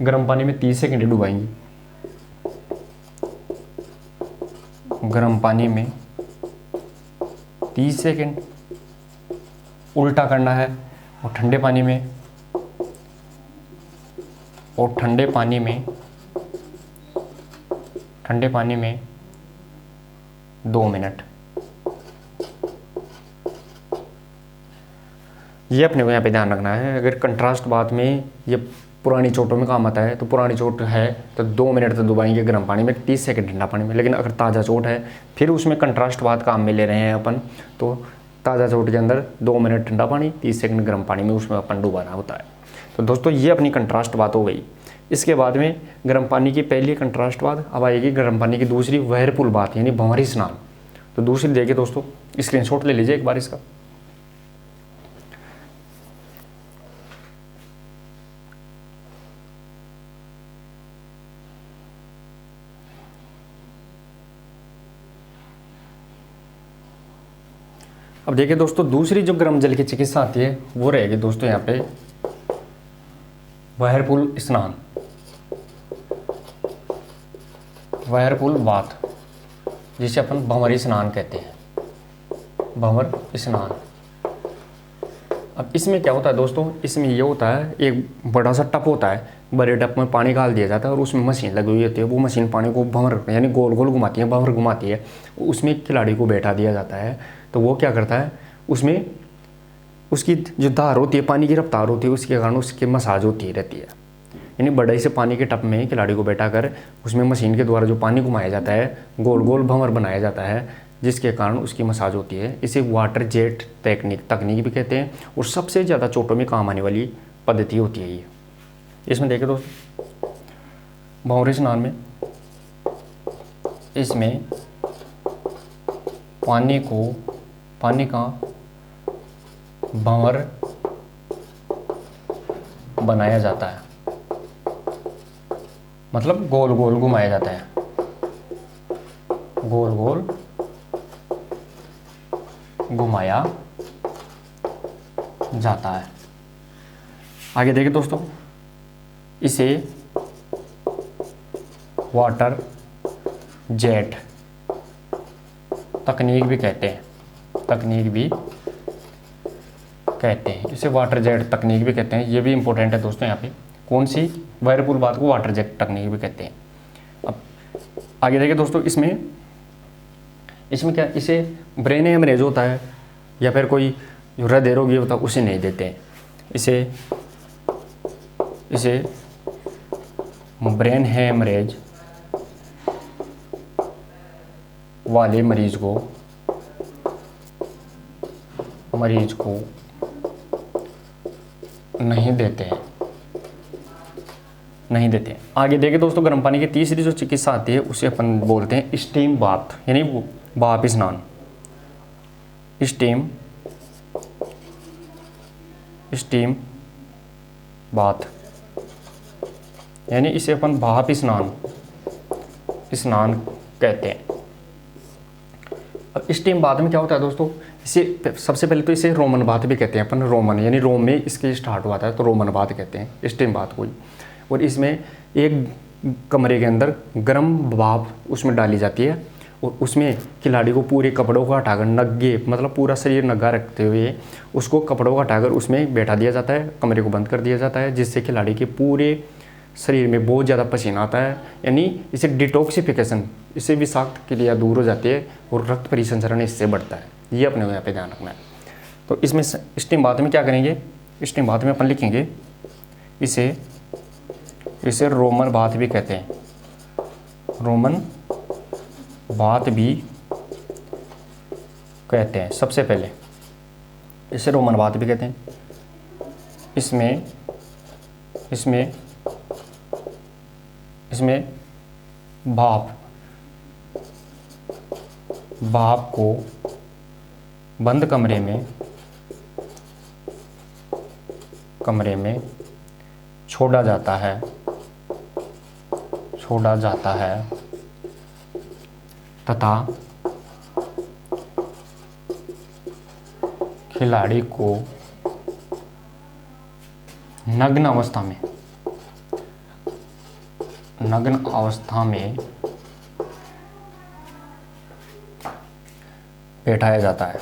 गर्म पानी में 30 सेकंड डुबाएंगे, गर्म पानी में 30 सेकंड, उल्टा करना है, और ठंडे पानी में, और ठंडे पानी में 2 मिनट। ये अपने को यहाँ पे ध्यान रखना है। अगर कंट्रास्ट बात में ये पुरानी चोटों में काम आता है तो पुरानी चोट है तो 2 मिनट तो डुबाएंगे गर्म पानी में, 30 सेकंड ठंडा पानी में। लेकिन अगर ताज़ा चोट है फिर उसमें कंट्रास्ट बात काम में ले रहे हैं अपन, तो ताज़ा चोट के अंदर 2 मिनट ठंडा पानी, 30 सेकंड गर्म पानी में उसमें अपन डुबाना होता है। तो दोस्तों ये अपनी कंट्रास्ट बात हो गई। इसके बाद में गर्म पानी की पहली कंट्रास्ट बात, अब आएगी गर्म पानी की दूसरी व्हर्लपूल बात, यानी भंवरी स्नान। तो दूसरी देखिए दोस्तों, स्क्रीनशॉट ले लीजिए एक बार इसका। अब देखिए दोस्तों, दूसरी जो गर्म जल की चिकित्सा आती है वो रहेगी दोस्तों यहाँ पे व्हर्लपूल स्नान, व्हर्लपूल बाथ, जिसे अपन भंवर स्नान कहते हैं, भंवर स्नान। अब इसमें क्या होता है दोस्तों, इसमें ये होता है एक बड़ा सा टप होता है, बड़े टप में पानी डाल दिया जाता है और उसमें मशीन लगी हुई होती है। वो मशीन पानी को भंवर यानी गोल गोल घुमाती है, भंवर घुमाती है। उसमें खिलाड़ी को बैठा दिया जाता है, तो वो क्या करता है, उसमें उसकी जो धार होती है, पानी की रफ्तार होती है, उसके कारण उसकी मसाज होती रहती है। यानी बड़े से पानी के टप में खिलाड़ी को बैठा कर उसमें मशीन के द्वारा जो पानी घुमाया जाता है, गोल गोल भंवर बनाया जाता है, जिसके कारण उसकी मसाज होती है। इसे वाटर जेट तकनीक भी कहते हैं और सबसे ज़्यादा चोटों में काम आने वाली पद्धति होती है ये। इसमें देखिए दोस्तों, भंवर स्नान में इसमें पानी का भंवर बनाया जाता है, मतलब गोल गोल घुमाया जाता है, गोल गोल घुमाया जाता है। आगे देखिए दोस्तों, इसे वाटर जेट तकनीक भी कहते हैं, इसे वाटर जेट तकनीक भी कहते हैं। ये भी इंपॉर्टेंट है दोस्तों यहाँ पे, कौन सी, व्हर्लपूल बाथ को वाटर जेट तकनीक भी कहते हैं। अब आगे देखिए दोस्तों, इसमें क्या, इसे ब्रेन हेमरेज होता है या फिर कोई जो हृदय रोगी होता है उसे नहीं देते हैं। इसे ब्रेन हेमरेज वाले मरीज को नहीं देते हैं। आगे देखिए दोस्तों, गर्म पानी की तीसरी जो चिकित्सा आती है उसे अपन बोलते हैं स्टीम बाथ, यानी भाप स्नान। स्टीम बाथ यानी इसे अपन भाप स्नान कहते हैं। अब स्टीम बाथ में क्या होता है दोस्तों, इसे सबसे पहले तो इसे रोमन बाथ भी कहते हैं अपन, रोमन यानी रोम में इसके स्टार्ट हुआ था तो रोमन बाथ कहते हैं स्टीम बाथ को। और इसमें एक कमरे के अंदर गर्म भाप उसमें डाली जाती है और उसमें खिलाड़ी को पूरे कपड़ों को हटाकर नग्गे, मतलब पूरा शरीर नंगा रखते हुए उसको कपड़ों को हटाकर उसमें बैठा दिया जाता है, कमरे को बंद कर दिया जाता है, जिससे खिलाड़ी के पूरे शरीर में बहुत ज़्यादा पसीना आता है। यानी इसे डिटॉक्सिफिकेशन, इससे विषाक्त क्रिया दूर हो जाती है और रक्त परिसंचरण इससे बढ़ता है। ये अपने को यहाँ पे ध्यान रखना है। तो इसमें स्टीम बाथ में क्या करेंगे, स्टीम बाथ में अपन लिखेंगे इसे रोमन बाथ भी कहते हैं, रोमन बात भी कहते हैं। सबसे पहले इसे रोमन बात भी कहते हैं। इसमें भाप को बंद कमरे में छोड़ा जाता है तथा खिलाड़ी को नग्न अवस्था में बैठाया जाता है।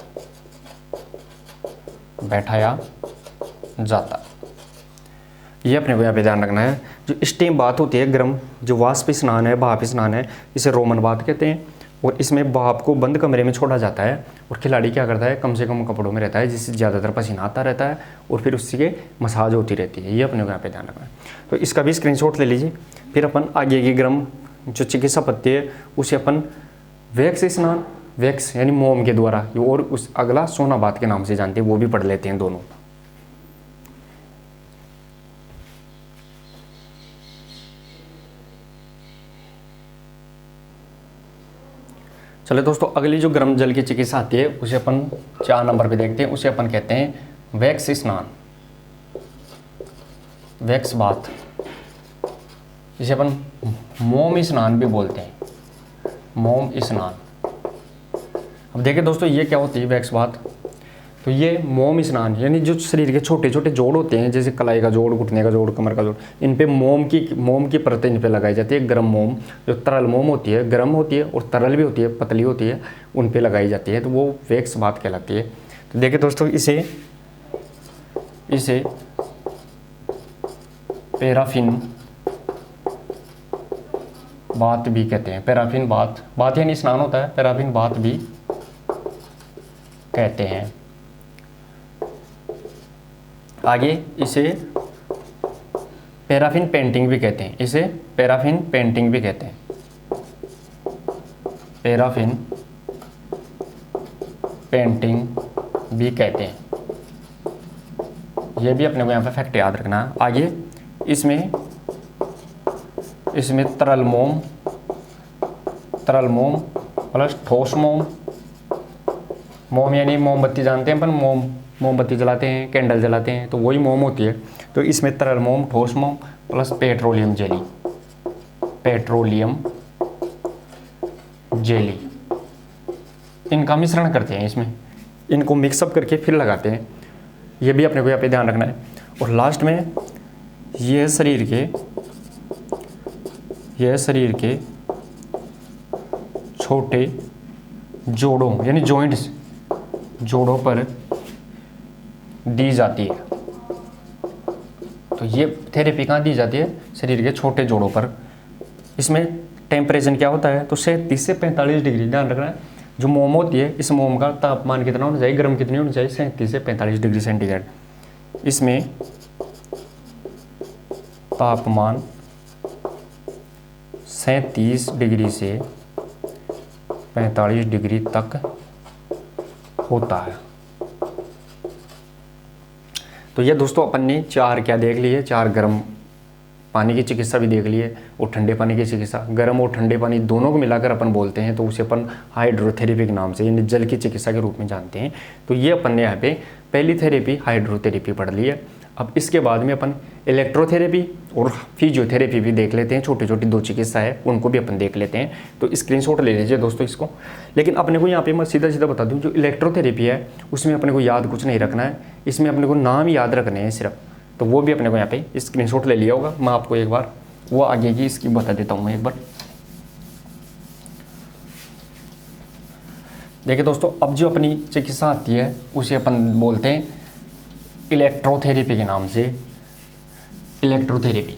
ये अपने को यहाँ पे ध्यान रखना है। जो स्टीम बाथ होती है, गर्म जो वाष्प स्नान है, भाप स्नान है, इसे रोमन बाथ कहते हैं। और इसमें भाप को बंद कमरे में छोड़ा जाता है और खिलाड़ी क्या करता है, कम से कम कपड़ों में रहता है, जिससे ज़्यादातर पसीना आता रहता है और फिर उसकी मसाज होती रहती है। ये अपने को यहाँ पे ध्यान रखना है। तो इसका भी स्क्रीनशॉट ले लीजिए। फिर अपन आगे की गर्म जो चिकित्सा पद्धति है उसे अपन वैक्स स्नान, वैक्स यानी मोम के द्वारा, और उस अगला सोना बाथ के नाम से जानते हैं, वो भी पढ़ लेते हैं दोनों। चलिए दोस्तों, अगली जो गर्म जल की चिकित्सा आती है उसे अपन 4 नंबर पे देखते हैं। उसे अपन कहते हैं वैक्स स्नान, वैक्स बाथ। इसे अपन मोम स्नान भी बोलते हैं, मोम स्नान। अब देखिए दोस्तों, ये क्या होती है वैक्स बाथ। तो ये मोम स्नान, यानी जो शरीर के छोटे छोटे जोड़ होते हैं, जैसे कलाई का जोड़, घुटने का जोड़, कमर का जोड़, इन पे मोम की परत इन पे लगाई जाती है। गर्म मोम, जो तरल मोम होती है, गर्म होती है और तरल भी होती है, पतली होती है, उन पे लगाई जाती है, तो वो वैक्स बात कहलाती है। तो देखिए दोस्तों, इसे पैराफिन बात भी कहते हैं। पैराफिन बात यानी स्नान होता है, पैराफिन बात भी कहते हैं। आगे इसे पैराफिन पेंटिंग भी कहते हैं। इसे पैराफिन पेंटिंग भी कहते हैं। पैराफिन पेंटिंग भी कहते हैं। ये भी अपने को यहाँ पे फैक्ट याद रखना है। आगे इसमें तरल मोम प्लस ठोस मोम यानी मोमबत्ती जानते हैं अपन, मोमबत्ती जलाते हैं, कैंडल जलाते हैं, तो वही मोम होती है। तो इसमें तरल मोम, ठोस मोम प्लस पेट्रोलियम जेली, इनका मिश्रण करते हैं। इसमें इनको मिक्सअप करके फिर लगाते हैं। ये भी अपने को यहाँ पे ध्यान रखना है। और लास्ट में यह शरीर के छोटे जोड़ों यानी जोड़ों पर दी जाती है। तो ये थेरेपी कहाँ दी जाती है? शरीर के छोटे जोड़ों पर। इसमें टेम्परेचर क्या होता है? तो 37 से 45 डिग्री, ध्यान रखना है। जो मोम होती है, इस मोम का तापमान कितना होना चाहिए, गर्म कितनी होनी चाहिए? 37 से 45 डिग्री सेंटीग्रेड। इसमें तापमान 37 डिग्री से 45 डिग्री तक होता है। तो ये दोस्तों अपन ने 4 क्या देख लिए? 4 गर्म पानी की चिकित्सा भी देख लिए और ठंडे पानी की चिकित्सा। गर्म और ठंडे पानी दोनों को मिलाकर अपन बोलते हैं, तो उसे अपन हाइड्रोथेरेपी के नाम से यानी जल की चिकित्सा के रूप में जानते हैं। तो ये अपन ने यहाँ पे पहली थेरेपी हाइड्रोथेरेपी पढ़ ली है। अब इसके बाद में अपन इलेक्ट्रोथेरेपी और फिजियोथेरेपी भी देख लेते हैं। छोटी छोटी 2 चिकित्सा है, उनको भी अपन देख लेते हैं। तो स्क्रीनशॉट ले लीजिए दोस्तों इसको। लेकिन अपने को यहाँ पे मैं सीधा सीधा बता दूँ, जो इलेक्ट्रोथेरेपी है उसमें अपने को याद कुछ नहीं रखना है। इसमें अपने को नाम याद रखने हैं सिर्फ। तो वो भी अपने को यहाँ पे स्क्रीनशॉट ले लिया होगा। मैं आपको एक बार वो आगे की इसकी बता देता हूँ। मैं एक बार देखिए दोस्तों, अब जो अपनी चिकित्सा आती है उसे अपन बोलते हैं इलेक्ट्रोथेरेपी के नाम से। इलेक्ट्रोथेरेपी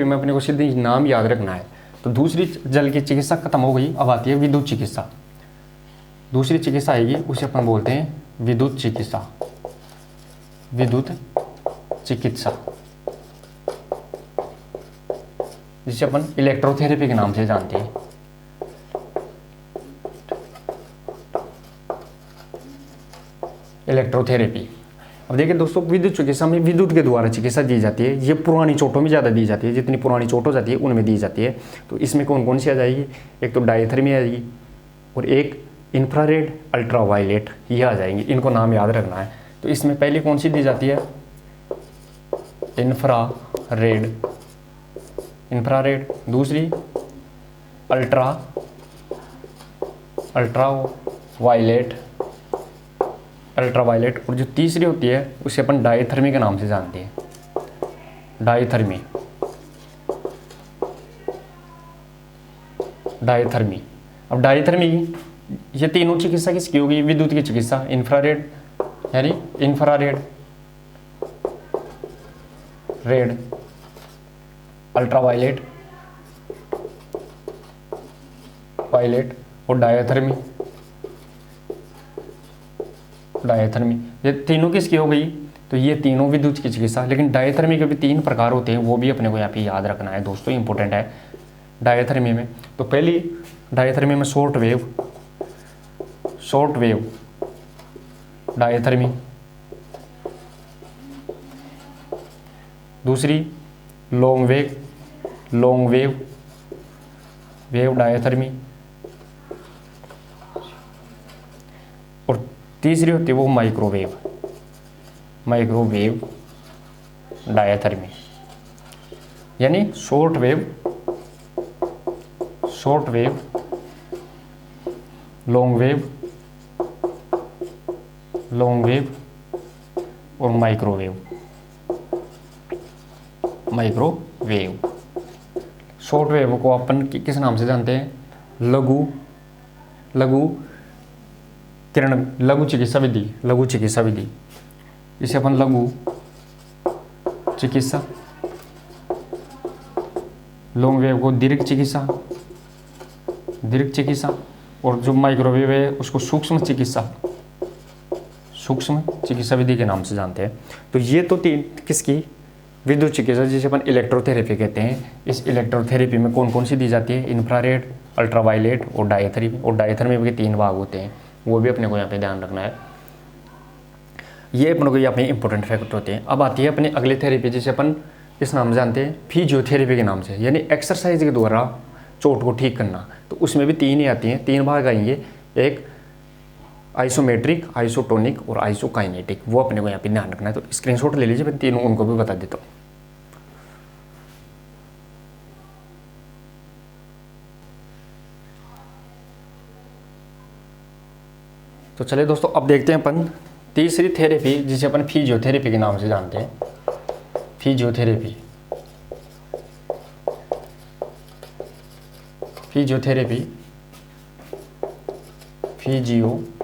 में अपने को सीधे नाम याद रखना है। तो दूसरी जल की चिकित्सा खत्म हो गई, अब आती है विद्युत चिकित्सा। दूसरी चिकित्सा आएगी, उसे अपन बोलते हैं विद्युत चिकित्सा। जिसे अपन इलेक्ट्रोथेरेपी के नाम से जानते हैं। इलेक्ट्रोथेरेपी। अब देखिए दोस्तों, विद्युत चिकित्सा में विद्युत के द्वारा चिकित्सा दी जाती है। ये पुरानी चोटों में ज़्यादा दी जाती है, जितनी पुरानी चोट हो जाती है उनमें दी जाती है। तो इसमें कौन कौन सी आ जाएगी? एक तो डायथर्मी आ जाएगी और एक इंफ्रारेड, अल्ट्रावायलेट, ये आ जाएंगी। इनको नाम याद रखना है। तो इसमें पहली कौन सी दी जाती है? इंफ्रारेड। दूसरी अल्ट्रावायलेट। और जो तीसरी होती है उसे अपन डायथर्मी के नाम से जानते हैं। डायथर्मी। अब डायथर्मी, ये तीनों चिकित्सा किसकी होगी? विद्युत की चिकित्सा। इंफ्रारेड यानी रेड, अल्ट्रावायलेट और डायथर्मी। ये तीनों किसकी हो गई? तो ये तीनों विद्युत की चिकित्सा। लेकिन डायथर्मी के भी 3 प्रकार होते हैं, वो भी अपने को यहाँ पे याद रखना है दोस्तों, इंपॉर्टेंट है डायथर्मी में। तो पहली डायथर्मी में शॉर्ट वेव डायथर्मी। दूसरी लॉन्ग वेव डायथर्मी। और तीसरी होती है वो माइक्रोवेव डायथर्मी। यानी short wave, long wave long wave और माइक्रोवेव। माइक्रोवेव शॉर्ट वेव को अपन किस नाम से जानते हैं? लघु किरण, लघु चिकित्सा विधि, लघु चिकित्सा विधि। इसे अपन लघु चिकित्सा, लॉन्ग वेव को दीर्घ चिकित्सा, दीर्घ चिकित्सा, और जो माइक्रोवेव है उसको सूक्ष्म चिकित्सा, सूक्ष्म चिकित्सा विधि के नाम से जानते हैं। तो ये तो तीन किसकी? विद्युत चिकित्सा, जिसे अपन इलेक्ट्रोथेरेपी कहते हैं। इस इलेक्ट्रोथेरेपी में कौन कौन सी दी जाती है? इंफ्रारेड, अल्ट्रावायलेट और डायथेरेपी। और डायथेरेपी के 3 भाग होते हैं, वो भी अपने को यहाँ पे ध्यान रखना है। ये अपने को यहाँ पे इंपॉर्टेंट फैक्ट होते हैं। अब आती है अपने अगले थेरेपी, जिसे अपन इस नाम से जानते हैं फिजियोथेरेपी के नाम से, यानी एक्सरसाइज के द्वारा चोट को ठीक करना। तो उसमें भी 3 ही आती हैं, 3 भाग आएंगे, एक आइसोमेट्रिक, आइसोटोनिक और आइसोकाइनेटिक। वो अपने को यहाँ पे ध्यान रखना है। तो स्क्रीनशॉट ले लीजिए, मैं तीनों उनको भी बता देता हूँ। तो चलिए दोस्तों, अब देखते हैं अपन तीसरी थेरेपी, जिसे अपन फिजियोथेरेपी के नाम से जानते हैं। फिजियोथेरेपी, फिजियोथेरेपी, फिजियोथेरेपी,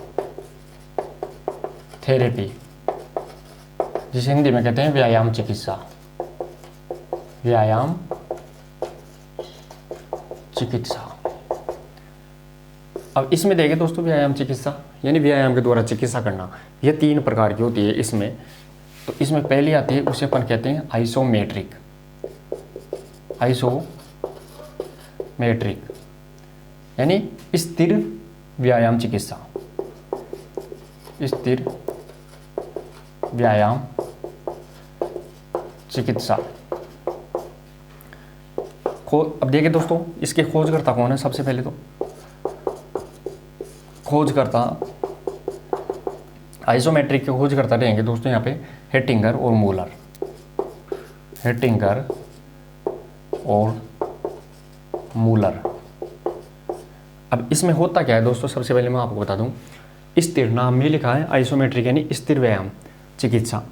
जिसे हिंदी में कहते हैं व्यायाम चिकित्सा, व्यायाम चिकित्सा। अब इसमें देखें दोस्तों, व्यायाम चिकित्सा यानी व्यायाम के द्वारा चिकित्सा करना, यह 3 प्रकार की होती है इसमें। तो इसमें पहली आती है, उसे अपन कहते हैं आइसोमेट्रिक, आइसोमेट्रिक यानी स्थिर व्यायाम चिकित्सा, स्थिर व्यायाम चिकित्सा। अब देखिए दोस्तों, इसके खोजकर्ता कौन है? सबसे पहले तो खोजकर्ता, आइसोमेट्रिक के खोजकर्ता रहेंगे दोस्तों यहाँ पे हेटिंगर और मूलर, हेटिंगर और मूलर। अब इसमें होता क्या है दोस्तों, सबसे पहले मैं आपको बता दूं, स्थिर नाम में लिखा है आइसोमेट्रिक यानी स्थिर व्यायाम चिकित्सा,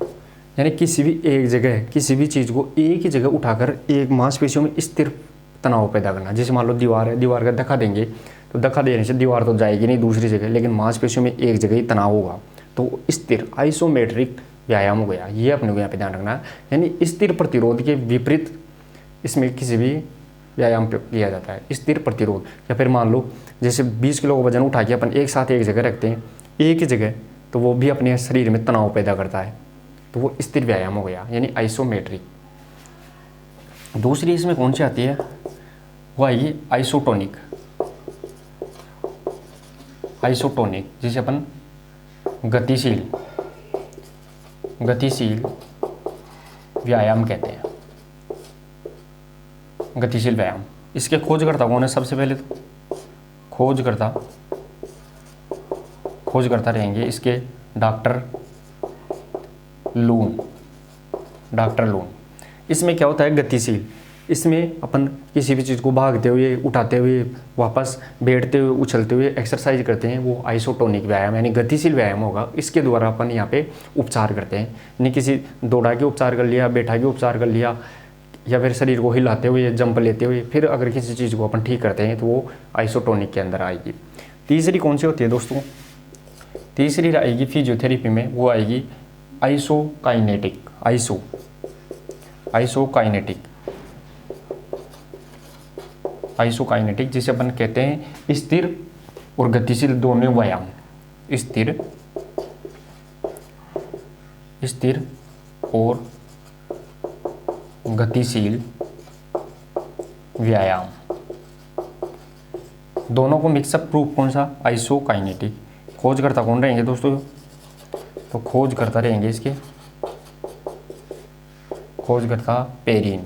यानी किसी भी एक जगह किसी भी चीज़ को एक ही जगह उठाकर एक मांसपेशियों में स्थिर तनाव पैदा करना। जैसे मान लो दीवार है, दीवार का धक्का देंगे तो धक्का देने से दीवार तो जाएगी नहीं दूसरी जगह, लेकिन मांसपेशियों में एक जगह ही तनाव होगा, तो स्थिर आइसोमेट्रिक व्यायाम हो गया। ये अपने को यहाँ पे ध्यान रखना है, यानी स्थिर प्रतिरोध के विपरीत इसमें किसी भी व्यायाम पे किया जाता है, स्थिर प्रतिरोध। या फिर मान लो जैसे 20 किलो का वजन उठा के अपन एक साथ एक जगह रखते हैं, एक ही जगह, तो वो भी अपने शरीर में तनाव पैदा करता है, तो वो स्थिर व्यायाम हो गया यानी आइसोमेट्रिक। दूसरी इसमें कौन सी आती है? वो आएगी आइसोटोनिक, आइसोटोनिक जिसे अपन गतिशील व्यायाम कहते हैं, गतिशील व्यायाम। इसके खोजकर्ता कौन है? सबसे पहले तो खोजकर्ता रहेंगे इसके डॉक्टर लून। इसमें क्या होता है? गतिशील। इसमें अपन किसी भी चीज़ को भागते हुए, उठाते हुए, वापस बैठते हुए, उछलते हुए एक्सरसाइज करते हैं, वो आइसोटोनिक व्यायाम यानी गतिशील व्यायाम होगा। इसके द्वारा अपन यहाँ पे उपचार करते हैं, यानी किसी दौड़ा के उपचार कर लिया, बैठा के उपचार कर लिया, या फिर शरीर को हिलाते हुए, जंप लेते हुए, फिर अगर किसी चीज़ को अपन ठीक करते हैं तो वो आइसोटोनिक के अंदर आएगी। तीसरी कौन सी होती है दोस्तों? तीसरी आएगी फिजियोथेरेपी में, वो आएगी आइसोकाइनेटिक, आइसोकाइनेटिक जिसे अपन कहते हैं स्थिर और गतिशील दोनों व्यायाम, स्थिर और गतिशील व्यायाम, दोनों को मिक्सअप प्रूफ कौन सा? आइसोकाइनेटिक। खोजकर्ता कौन रहेंगे दोस्तों? तो खोजकर्ता रहेंगे इसके, खोजकर्ता पेरिन,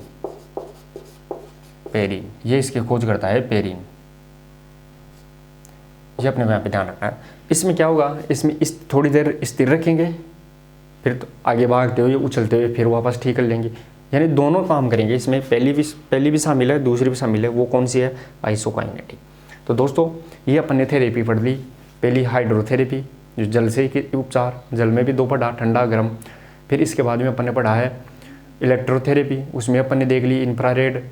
ये इसके खोजकर्ता है पेरिन। ये अपने को यहाँ पे ध्यान रखना है। इसमें क्या होगा? इसमें थोड़ी देर स्थिर रखेंगे, फिर तो आगे भागते हुए, उछलते हुए, फिर वापस ठीक कर लेंगे, यानी दोनों काम करेंगे। इसमें पहली भी शामिल है, दूसरी भी शामिल है। वो कौन सी है? आइसोकाइनेटिक। तो दोस्तों, ये अपन ने थेरेपी पढ़ ली। पहली हाइड्रोथेरेपी, जो जल से ही उपचार, जल में भी दो पढ़ा, ठंडा गर्म। फिर इसके बाद में अपन ने पढ़ा है इलेक्ट्रोथेरेपी, उसमें अपन ने देख ली इंफ्रारेड,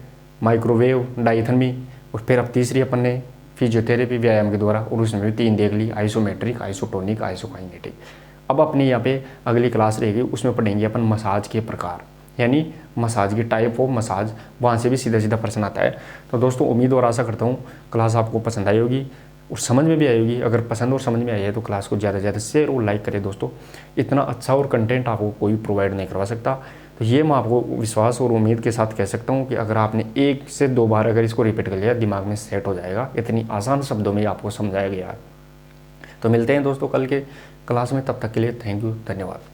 माइक्रोवेव, डाइथर्मी। और फिर अब तीसरी अपन ने फिजियोथेरेपी व्यायाम के द्वारा, और उसमें भी 3 देख ली, आइसोमेट्रिक, आइसोटोनिक, आइसोकाइनेटिक। अब अपनी यहाँ पे अगली क्लास रहेगी, उसमें पढ़ेंगे अपन मसाज के प्रकार, यानी मसाज की टाइप ऑफ मसाज, वहाँ से भी सीधा सीधा प्रश्न आता है। तो दोस्तों उम्मीद और आशा करता हूँ क्लास आपको पसंद आई होगी और समझ में भी आई होगी। अगर पसंद और समझ में आई है तो क्लास को ज़्यादा से ज़्यादा शेयर और लाइक करें दोस्तों। इतना अच्छा और कंटेंट आपको कोई प्रोवाइड नहीं करवा सकता। तो ये मैं आपको विश्वास और उम्मीद के साथ कह सकता हूँ कि अगर आपने 1 से 2 बार अगर इसको रिपीट कर लिया, दिमाग में सेट हो जाएगा। इतनी आसान शब्दों में आपको समझाया गया है। तो मिलते हैं दोस्तों कल के क्लास में, तब तक के लिए थैंक यू, धन्यवाद।